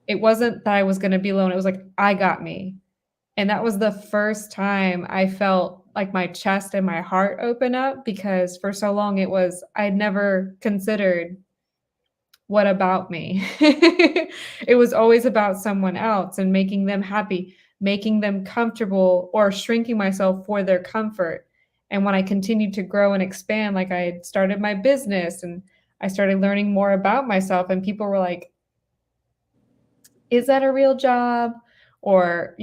it wasn't that I was gonna be alone, it was like, "I got me." And that was the first time I felt like my chest and my heart open up because for so long it was I'd never considered, "What about me?" It was always about someone else and making them happy, making them comfortable, or shrinking myself for their comfort. And when I continued to grow and expand, like I had started my business and I started learning more about myself, and people were like, "Is that a real job?" Or,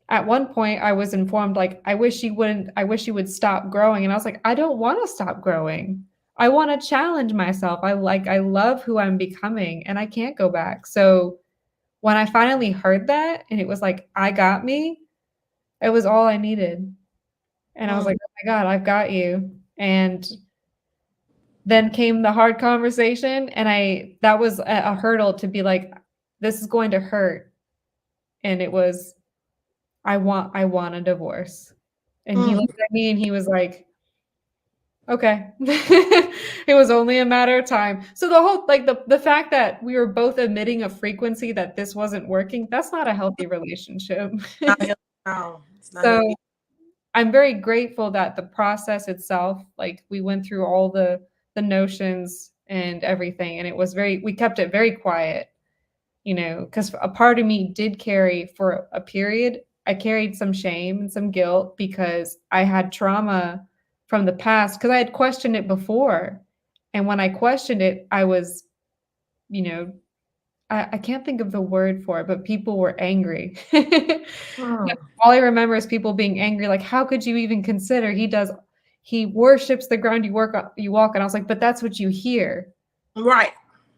at one point I was informed, like, I wish you would stop growing." And I was like, "I don't wanna stop growing. I wanna challenge myself. I love who I'm becoming, and I can't go back." So, when I finally heard that and it was like, "I got me," it was all I needed. And I was Mhm. like, "Oh my god, I've got you." And then came the hard conversation, and I that was a hurdle to be like, "This is going to hurt." And it was, I want a divorce." And he Mhm. looked at me and he was like, "Okay." It was only a matter of time. So the whole like, the fact that we were both admitting a frequency that this wasn't working, that's not a healthy relationship. Not healthy. No, it's not So, healthy. I'm very grateful that the process itself, like, we went through all the the notions and everything. And it was we kept it very quiet, because a part of me did carry for a period. I carried some shame and some guilt because I had trauma from the past because I had questioned it before. And when I questioned it, I was, you know, I can't think of the word for it, but people were angry. Mm. All I remember is people being angry, like, how could you even consider he worships the ground you walk on. I was like, but that's what you hear, Right.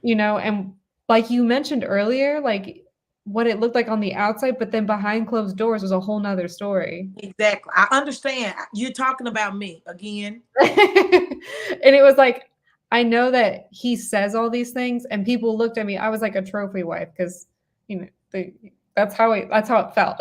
and like you mentioned earlier, like what it looked like on the outside, but then behind closed doors was a whole nother story. Exactly. I understand. You're talking about me again. And it was like, I know that he says all these things, and people looked at me. I was like a trophy wife because, that's how it felt.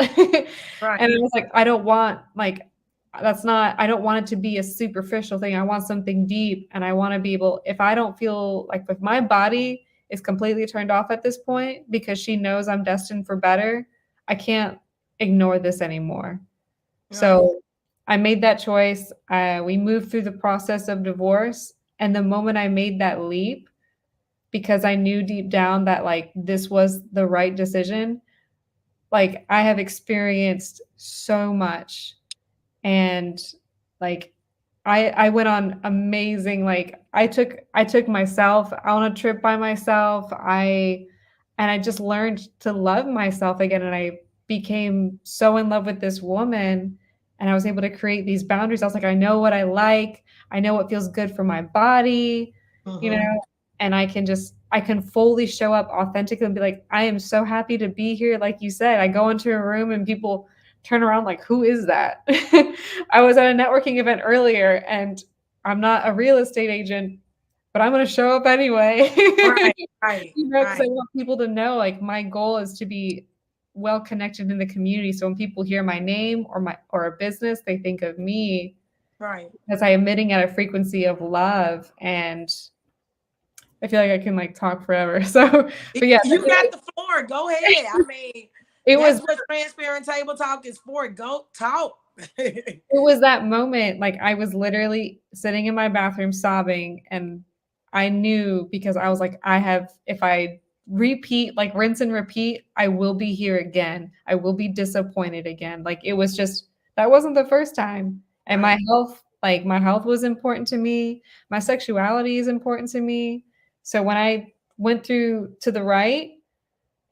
Right. And I was like, I don't want I don't want it to be a superficial thing. I want something deep, and I want to be able. If I don't feel like if my body is completely turned off at this point because she knows I'm destined for better, I can't ignore this anymore. Right. So I made that choice. We moved through the process of divorce. And the moment I made that leap, because I knew deep down that like this was the right decision, like I have experienced so much. And like I went on amazing, like I took myself on a trip by myself. I just learned to love myself again, and I became so in love with this woman, and I was able to create these boundaries. I was like, I know what I like. I know what feels good for my body, you Mm-hmm. know, and I can fully show up authentically and be like, I am so happy to be here. Like you said, I go into a room and people turn around like, who is that? I was at a networking event earlier, and I'm not a real estate agent, but I'm going to show up anyway. Right. Right. Because I Right. want people to know, like, my goal is to be well connected in the community. So when people hear my name or a business, they think of me Right. as I emitting at a frequency of love. And I feel like I can like talk forever. So, but yeah, You got the floor. Go ahead. I mean, it that's was what transparent table talk is for. Go talk. it was that moment, like, I was literally sitting in my bathroom sobbing, and I knew because I was like, if I repeat, like, rinse and repeat, I will be here again. I will be disappointed again. Like, it was just that wasn't the first time. And Right. my health was important to me. My sexuality is important to me. So when I went through to the right,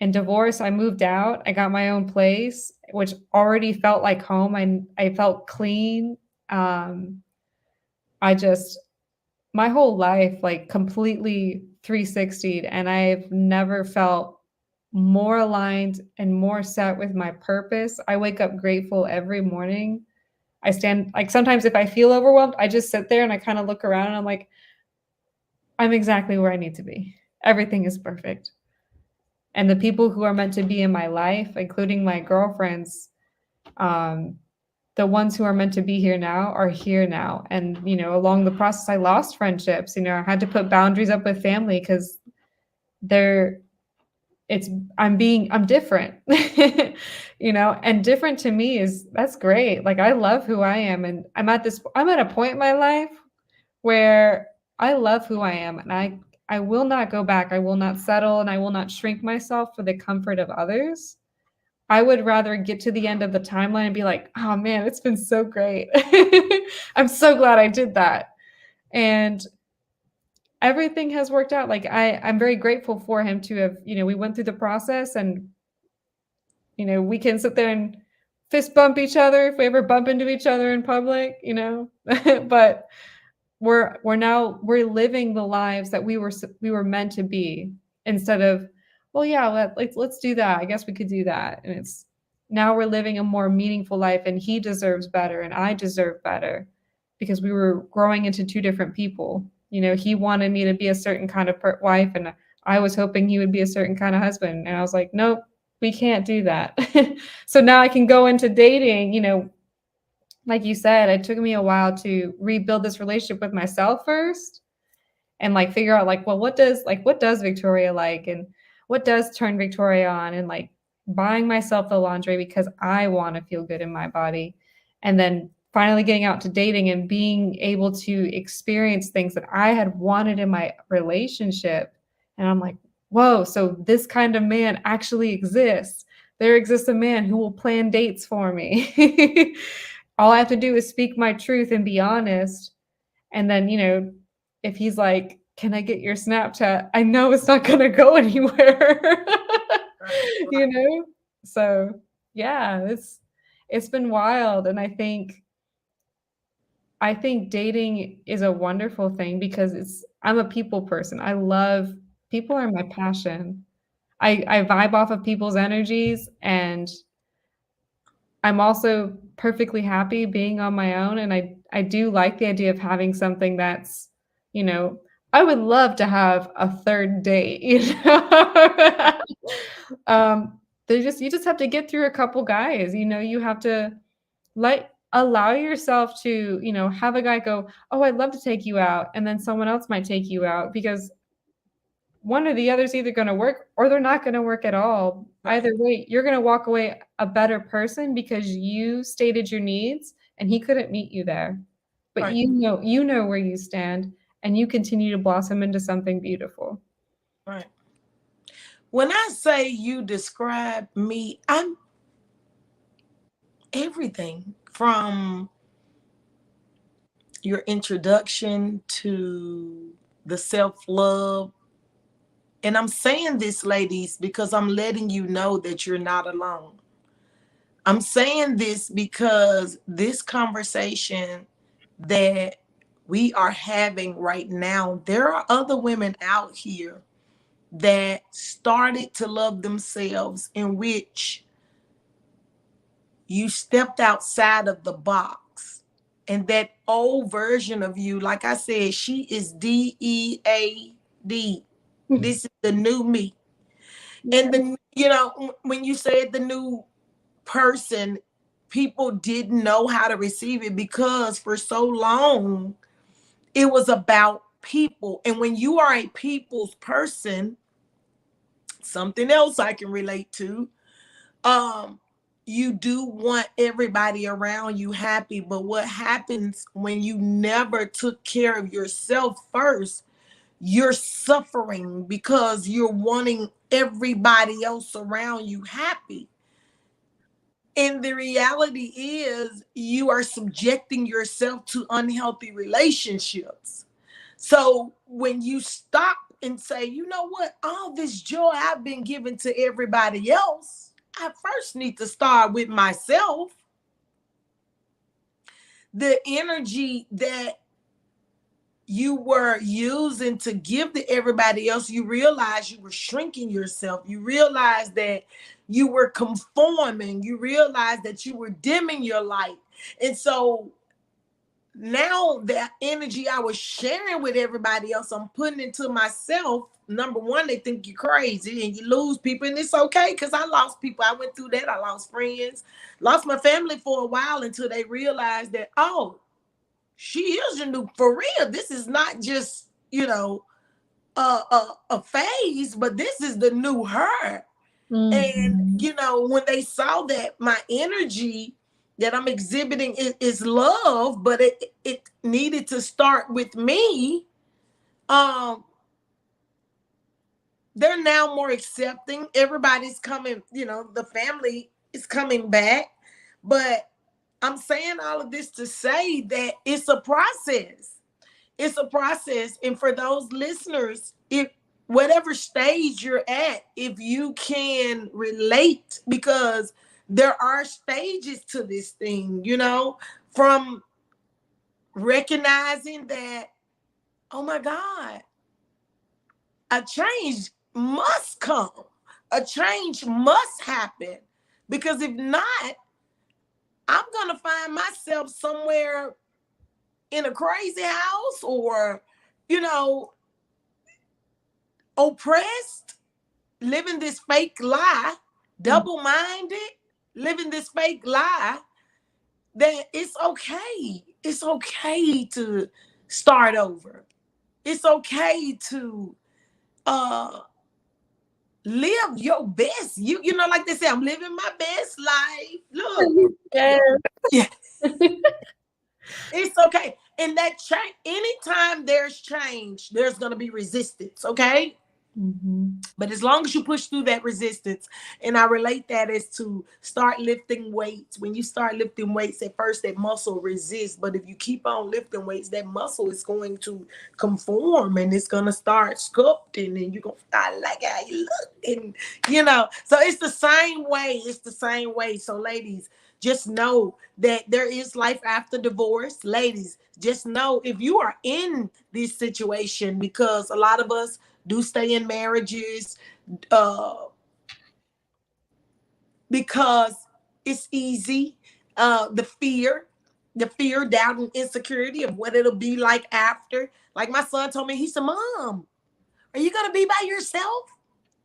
and divorce, I moved out. I got my own place, which already felt like home. I felt clean. Um, I just my whole life like completely 360'd, and I've never felt more aligned and more set with my purpose. I wake up grateful every morning. I stand like sometimes if I feel overwhelmed, I just sit there and I kind of look around and I'm like, I'm exactly where I need to be. Everything is perfect. And the people who are meant to be in my life, including my girlfriends, um, the ones who are meant to be here now are here now. And along the process, I lost friendships. I had to put boundaries up with family because they're it's I'm different. And different to me that's great. Like, I love who I am, and I'm at a point in my life where I love who I am, and I will not go back. I will not settle, and I will not shrink myself for the comfort of others. I would rather get to the end of the timeline and be like, "Oh man, it's been so great. I'm so glad I did that." And everything has worked out. Like, I'm very grateful for him to have, we went through the process, and we can sit there and fist bump each other if we ever bump into each other in public, but we're living the lives that we were meant to be, instead of, well, yeah, let's do that. I guess we could do that. And it's now we're living a more meaningful life, and he deserves better and I deserve better, because we were growing into two different people. He wanted me to be a certain kind of wife, and I was hoping he would be a certain kind of husband. And I was like, nope, we can't do that. So now I can go into dating, like you said, it took me a while to rebuild this relationship with myself first, and like figure out like, well, what does Victoria like, and what does turn Victoria on, and like buying myself the lingerie because I want to feel good in my body, and then finally getting out to dating and being able to experience things that I had wanted in my relationship. And I'm like, whoa, so this kind of man actually exists. There exists a man who will plan dates for me. All I have to do is speak my truth and be honest. And then, if he's like, can I get your Snapchat? I know it's not going to go anywhere. you know? So, yeah, it's been wild, and I think dating is a wonderful thing because I'm a people person. I love people are my passion. I vibe off of people's energies, and I'm also perfectly happy being on my own, and I do like the idea of having something that's, I would love to have a third date, you just have to get through a couple guys, you have to allow yourself to, have a guy go, "Oh, I'd love to take you out," and then someone else might take you out because one or the other is either gonna work or they're not gonna work at all. Either way, you're gonna walk away a better person because you stated your needs and he couldn't meet you there. But Right. you know where you stand and you continue to blossom into something beautiful. Right. When I say you describe me, I'm everything from your introduction to the self-love. And I'm saying this, ladies, because I'm letting you know that you're not alone. I'm saying this because this conversation that we are having right now, there are other women out here that started to love themselves, in which you stepped outside of the box. And that old version of you, like I said, she is DEAD. This is the new me. And when you said the new person, people didn't know how to receive it because for so long it was about people. And when you are a people's person, something else I can relate to, you do want everybody around you happy. But what happens when you never took care of yourself first? You're suffering because you're wanting everybody else around you happy. And the reality is you are subjecting yourself to unhealthy relationships. So when you stop and say, you know what, all this joy I've been giving to everybody else, I first need to start with myself. The energy that you were using to give to everybody else, you realize you were shrinking yourself. You realize that you were conforming. You realize that you were dimming your light. And so now that energy I was sharing with everybody else, I'm putting into myself. Number one, they think you're crazy and you lose people, and it's okay because I lost people. I went through that. I lost friends, lost my family for a while until they realized that, oh, she is your new, for real. This is not just, a phase, but this is the new her. And, when they saw that my energy that I'm exhibiting is love, but it needed to start with me. They're now more accepting. Everybody's coming, the family is coming back. But I'm saying all of this to say that it's a process. It's a process. And for those listeners, if whatever stage you're at, if you can relate, because there are stages to this thing, from recognizing that, oh my God, a change must come. A change must happen. Because if not, I'm going to find myself somewhere in a crazy house or, oppressed, living this fake lie, double-minded, living this fake lie, that it's okay. It's okay to start over. It's okay to live your best. Like they say, I'm living my best life. Look. Yes. Yeah. It's okay. And that change, anytime there's change, there's gonna be resistance, okay? Mm-hmm. But as long as you push through that resistance, and I relate that as to start lifting weights. When you start lifting weights, at first that muscle resists, but if you keep on lifting weights, that muscle is going to conform and it's gonna start sculpting, and you're gonna start like how you look, and So it's the same way. It's the same way. So, ladies, just know that there is life after divorce. Ladies, just know if you are in this situation, because a lot of us do stay in marriages uh, because it's easy. The fear, doubt, and insecurity of what it'll be like after. Like my son told me, he said, "Mom, are you gonna be by yourself?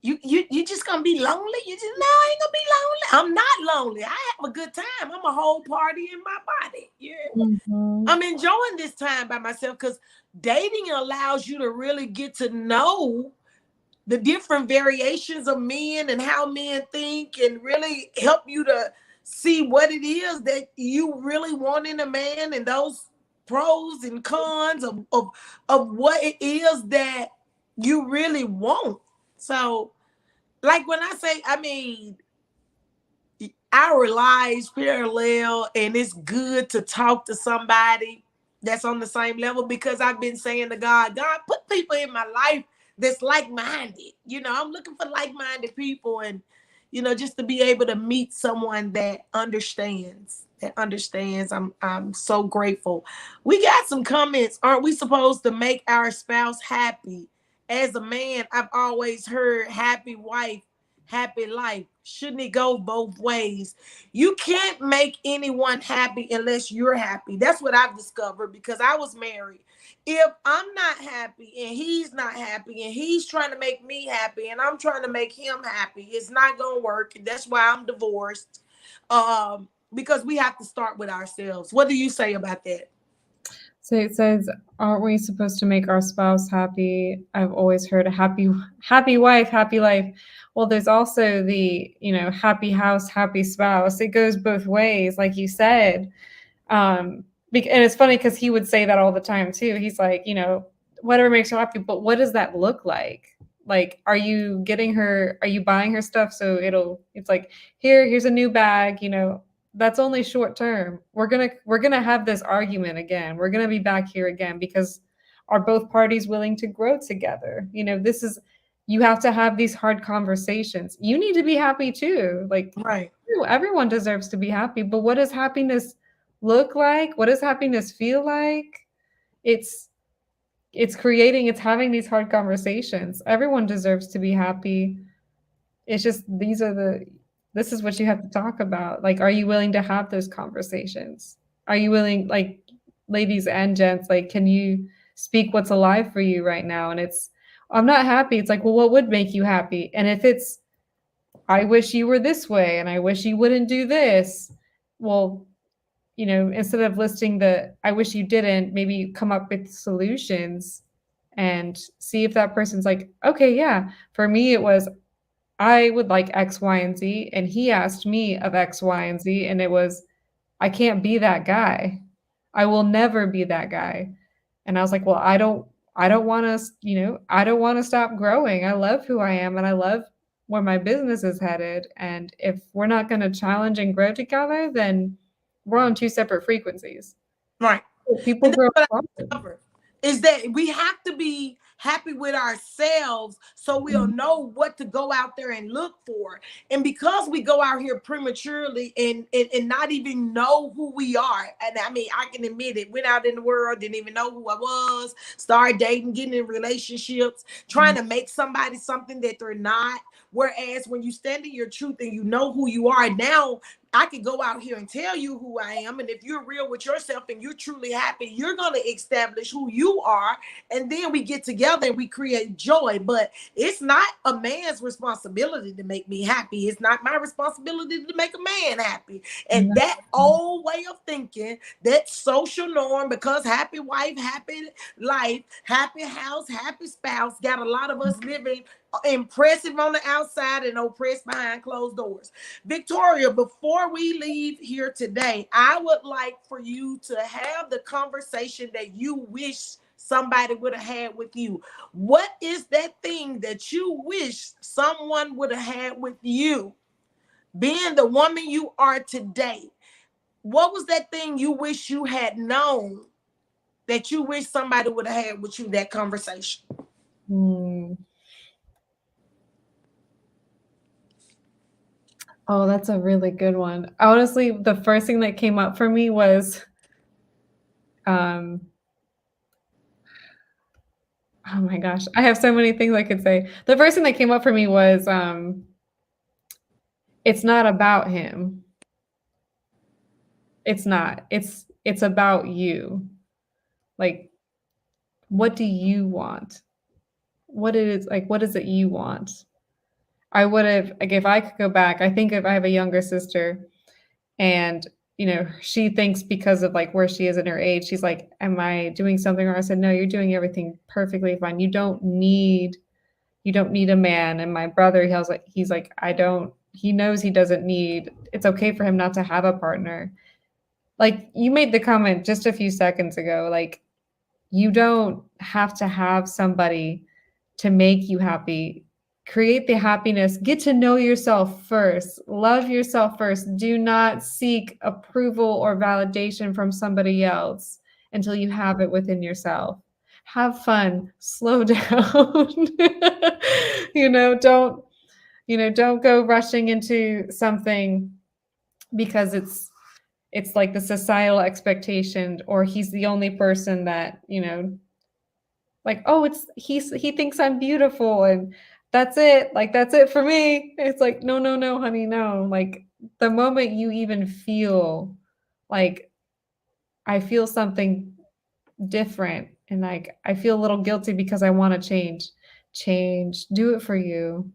You just gonna be lonely? You just no, I ain't gonna be lonely. I'm not lonely. I have a good time. I'm a whole party in my body. Yeah, Mm-hmm. I'm enjoying this time by myself because dating allows you to really get to know the different variations of men and how men think, and really help you to see what it is that you really want in a man, and those pros and cons of what it is that you really want. So, like when I say, I mean, our lives parallel, and it's good to talk to somebody that's on the same level, because I've been saying to God, put people in my life that's like-minded. I'm looking for like-minded people, and just to be able to meet someone that understands. I'm so grateful. We got some comments. Aren't we supposed to make our spouse happy? As a man, I've always heard happy wife, happy life. Shouldn't it go both ways? You can't make anyone happy unless you're happy. That's what I've discovered, because I was married. If I'm not happy and he's not happy, and he's trying to make me happy and I'm trying to make him happy, it's not gonna work. That's why I'm divorced. Because we have to start with ourselves. What do you say about that? So it says, aren't we supposed to make our spouse happy? I've always heard a happy wife, happy life. Well, there's also the, happy house, happy spouse. It goes both ways, like you said. And it's funny because he would say that all the time too. He's like, whatever makes her happy, but what does that look like? Like, are you buying her stuff so it's like, here's a new bag, that's only short term. We're gonna have this argument again. We're gonna be back here again because are both parties willing to grow together? This is you have to have these hard conversations. You need to be happy too. Like Right. everyone deserves to be happy, but what does happiness look like? What does happiness feel like? It's it's having these hard conversations. Everyone deserves to be happy. It's just this is what you have to talk about. Like, are you willing to have those conversations? Are you willing, like, ladies and gents, like, can you speak what's alive for you right now? And I'm not happy. It's like, well, what would make you happy? And if it's, I wish you were this way and I wish you wouldn't do this. Well, instead of listing I wish you didn't, maybe come up with solutions and see if that person's like, okay, yeah, for me, it was, I would like X, Y, and Z. And he asked me of X, Y, and Z. And it was, I can't be that guy. I will never be that guy. And I was like, well, I don't want to, I don't want to stop growing. I love who I am and I love where my business is headed. And if we're not going to challenge and grow together, then we're on two separate frequencies. Right. People And that's grow what I apart. discovered, is that we have to be happy with ourselves so we'll know what to go out there and look for. And because we go out here prematurely and not even know who we are, and I mean, I can admit it, went out in the world, didn't even know who I was, started dating, getting in relationships, trying to make somebody something that they're not. Whereas when you stand in your truth and you know who you are, now I could go out here and tell you who I am. And if you're real with yourself and you're truly happy, you're going to establish who you are. And then we get together and we create joy. But it's not a man's responsibility to make me happy. It's not my responsibility to make a man happy. And that old way of thinking, that social norm, because happy wife, happy life, happy house, happy spouse, got a lot of us living impressive on the outside and oppressed behind closed doors. Victoria, before we leave here today, I would like for you to have the conversation that you wish somebody would have had with you. What is that thing that you wish someone would have had with you? Being the woman you are today, what was that thing you wish you had known that you wish somebody would have had with you, that conversation? Hmm. Oh, that's a really good one. Honestly, the first thing that came up for me was, um, oh my gosh, I have so many things I could say. The first thing that came up for me was, it's not about him. It's not. It's about you. Like, what do you want? What it is like, what is it you want? I would have like if I could go back, I think if I have a younger sister and she thinks because of like where she is in her age, she's like, am I doing something wrong? I said, no, you're doing everything perfectly fine. You don't need a man. And my brother, he's like, he knows he doesn't need, it's okay for him not to have a partner. Like you made the comment just a few seconds ago, like you don't have to have somebody to make you happy. Create the happiness. Get to know yourself first. Love yourself first. Do not seek approval or validation from somebody else until you have it within yourself. Have fun. Slow down. Don't don't go rushing into something because it's like the societal expectation, or he's the only person that like, oh, he thinks I'm beautiful and that's it. Like that's it for me. It's like, no, no, no, honey, no. Like the moment you even feel like I feel something different and like I feel a little guilty because I want to change. Do it for you.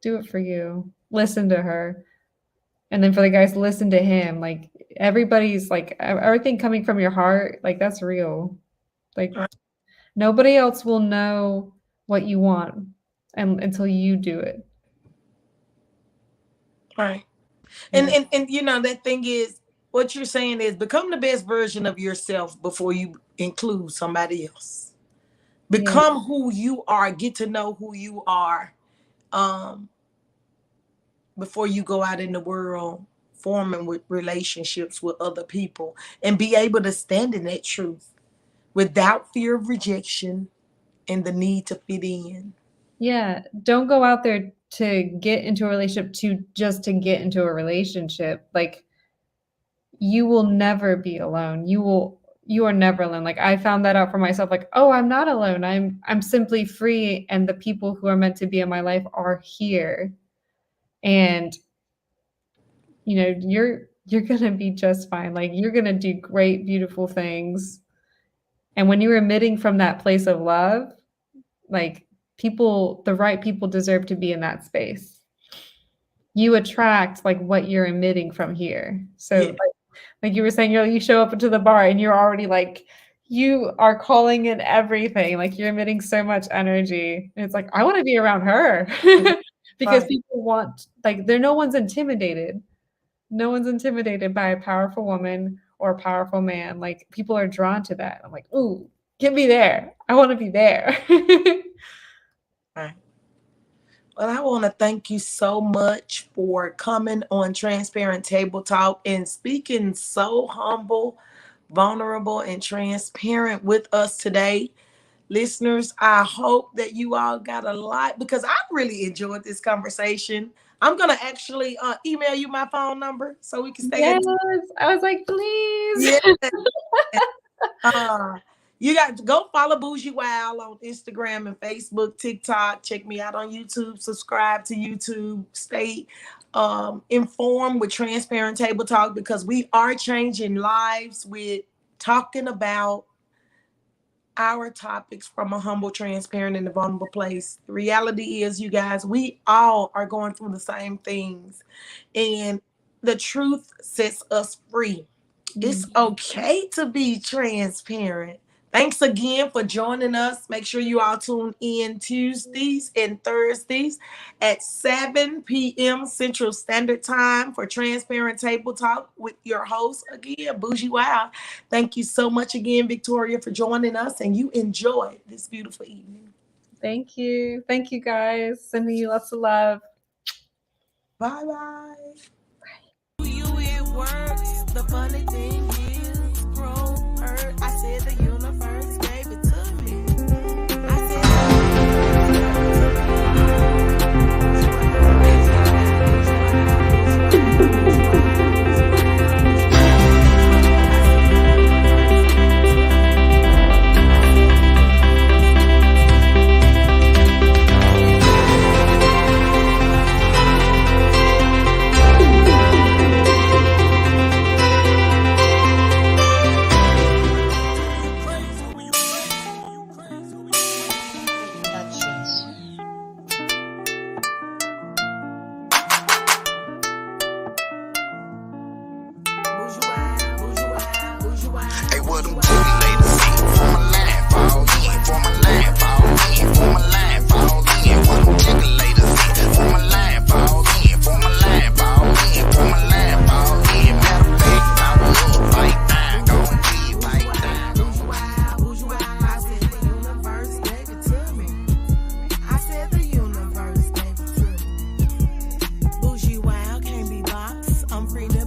Do it for you. Listen to her. And then for the guys, listen to him. Like everybody's like everything coming from your heart, like that's real. Like nobody else will know what you want until you do it. Right. And, Yeah. and that thing is, what you're saying is become the best version of yourself before you include somebody else. Yeah. Become who you are, get to know who you are, um, before you go out in the world forming with relationships with other people, and be able to stand in that truth without fear of rejection and the need to fit in. Yeah. Don't go out there to get into a relationship to get into a relationship. Like you will never be alone. You are never alone. Like I found that out for myself. Like, oh, I'm not alone. I'm simply free and the people who are meant to be in my life are here. And you're gonna be just fine. Like you're gonna do great, beautiful things. And when you're emitting from that place of love, like the right people deserve to be in that space. You attract like what you're emitting from here. So Yeah. like you were saying, you show up into the bar and you're already like, you are calling in everything. Like you're emitting so much energy. And it's like, I want to be around her because Right. people want, like, no one's intimidated. No one's intimidated by a powerful woman or a powerful man. Like people are drawn to that. I'm like, ooh, get me there. I want to be there. Right. Well, I want to thank you so much for coming on Transparent Table Talk and speaking so humble, vulnerable, and transparent with us today. Listeners, I hope that you all got a lot, because I really enjoyed this conversation. I'm going to actually email you my phone number so we can stay in. Yes. I was like, please. Yeah. Uh, you got to go follow Bougiewild on Instagram and Facebook, TikTok. Check me out on YouTube. Subscribe to YouTube. Stay informed with Transparent Table Talk, because we are changing lives with talking about our topics from a humble, transparent, and a vulnerable place. The reality is, you guys, we all are going through the same things, and the truth sets us free. It's Mm. okay to be transparent. Thanks again for joining us. Make sure you all tune in Tuesdays and Thursdays at 7 p.m. Central Standard Time for Transparent Table Talk with your host again, Bougiewild. Thank you so much again, Victoria, for joining us, and you enjoy this beautiful evening. Thank you. Thank you, guys. Sending you lots of love. Bye-bye. It works. The funny thing is, hurt. I said the universe gave it to me. I Hey, what them Boogie ladies see? For my line, fall in. For my line, fall in. For my line, fall in. What them Jigga ladies see? For my line, fall in. For my line, fall in. For my line, fall in. Matter of fact, power up, fight down, gon' leave, fight down. I said the universe gave it to me. I said the universe gave it to me. Bougiewild can't be boxed. I'm free to